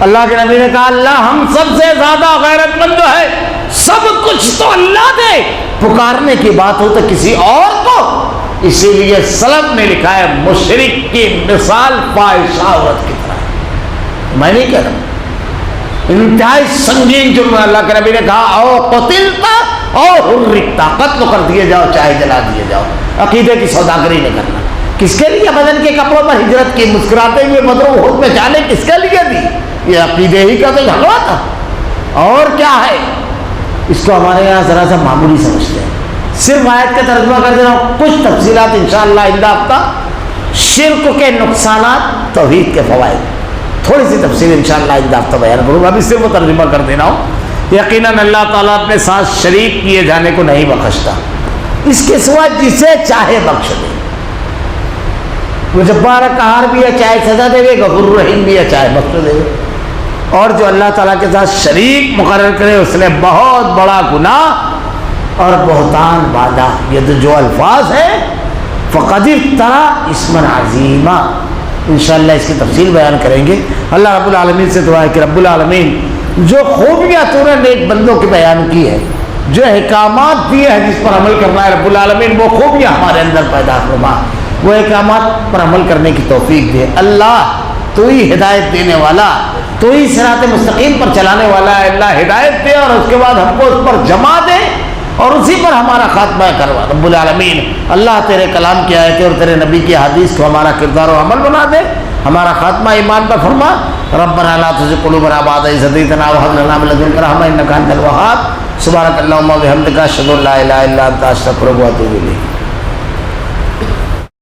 اللہ کے نبی نے کہا اللہ ہم سب سے زیادہ غیرت مند ہے, سب کچھ تو اللہ دے, پکارنے کی بات ہو تو کسی اور کو. اسی لیے سلف نے لکھا ہے مشرک کی مثال فاحشہ عورت کی طرح. میں نہیں کہہ رہا ہوں, انتہائی سنگین جرم ہے. اللہ کے نبی نے کہا او قتلتا او حرقتا, قتل کر دیے جاؤ چاہے جلا دیے جاؤ. عقیدے کی سوداگری نہیں کرنا. کس کے لیے بدن کے کپڑوں پر ہجرت کی, مسکراتے ہوئے بدر احد میں جانے کس کے لیے دی؟ یہ عقیدے ہی کا تو جھگڑا تھا, اور کیا ہے. اس کو ہمارے یہاں ذرا سا معمولی سمجھتے ہیں. صرف آیت کا ترجمہ کر دے رہا ہوں, کچھ تفصیلات انشاءاللہ آئندہ ہفتہ. شرک کے نقصانات, توحید کے فوائد, تھوڑی سی تفصیل انشاءاللہ آئندہ ہفتہ بیان کروں گا. ابھی صرف وہ ترجمہ کر دے رہا ہوں. یقیناً اللہ تعالیٰ اپنے ساتھ شریک کیے جانے کو نہیں بخشتا, اس کے سوا جسے چاہے بخش دے. وہ جبار قہار بھی ہے, چاہے سزا دے گے, غفور رحیم بھی ہے, چاہے بخش دے گے. اور جو اللہ تعالیٰ کے ساتھ شریک مقرر کرے اس نے بہت بڑا گناہ اور بہتان باندھا. یہ تو جو الفاظ ہیں فقد افترى اسما عظیما, انشاءاللہ اس کی تفصیل بیان کریں گے. اللہ رب العالمین سے دعا ہے کہ رب العالمین جو خوبیاں تو نے نیک بندوں کی بیان کی ہے, جو احکامات دیے ہیں جس پر عمل کرنا ہے, رب العالمین وہ خوبیاں ہمارے اندر پیدا فرما, وہ احکامات پر عمل کرنے کی توفیق دے. اللہ تو ہی ہدایت دینے والا, تو ہی صراط مستقیم پر چلانے والا ہے. اللہ ہدایت دے اور اس کے بعد ہم کو اس پر جما دے اور اسی پر ہمارا خاتمہ کروا رب العالمین. اللہ تیرے کلام کی آیتیں اور تیرے نبی کی حدیث کو ہمارا کردار و عمل بنا دے, ہمارا خاتمہ ایمان پر فرما. ربنا لا تزغ قلوبنا بعد إذ هديتنا وهب لنا من لدنك رحمة إنك أنت الوهاب. سبحانك اللهم وبحمدك أشهد أن لا إله إلا أنت أستغفرك وأتوب إليك.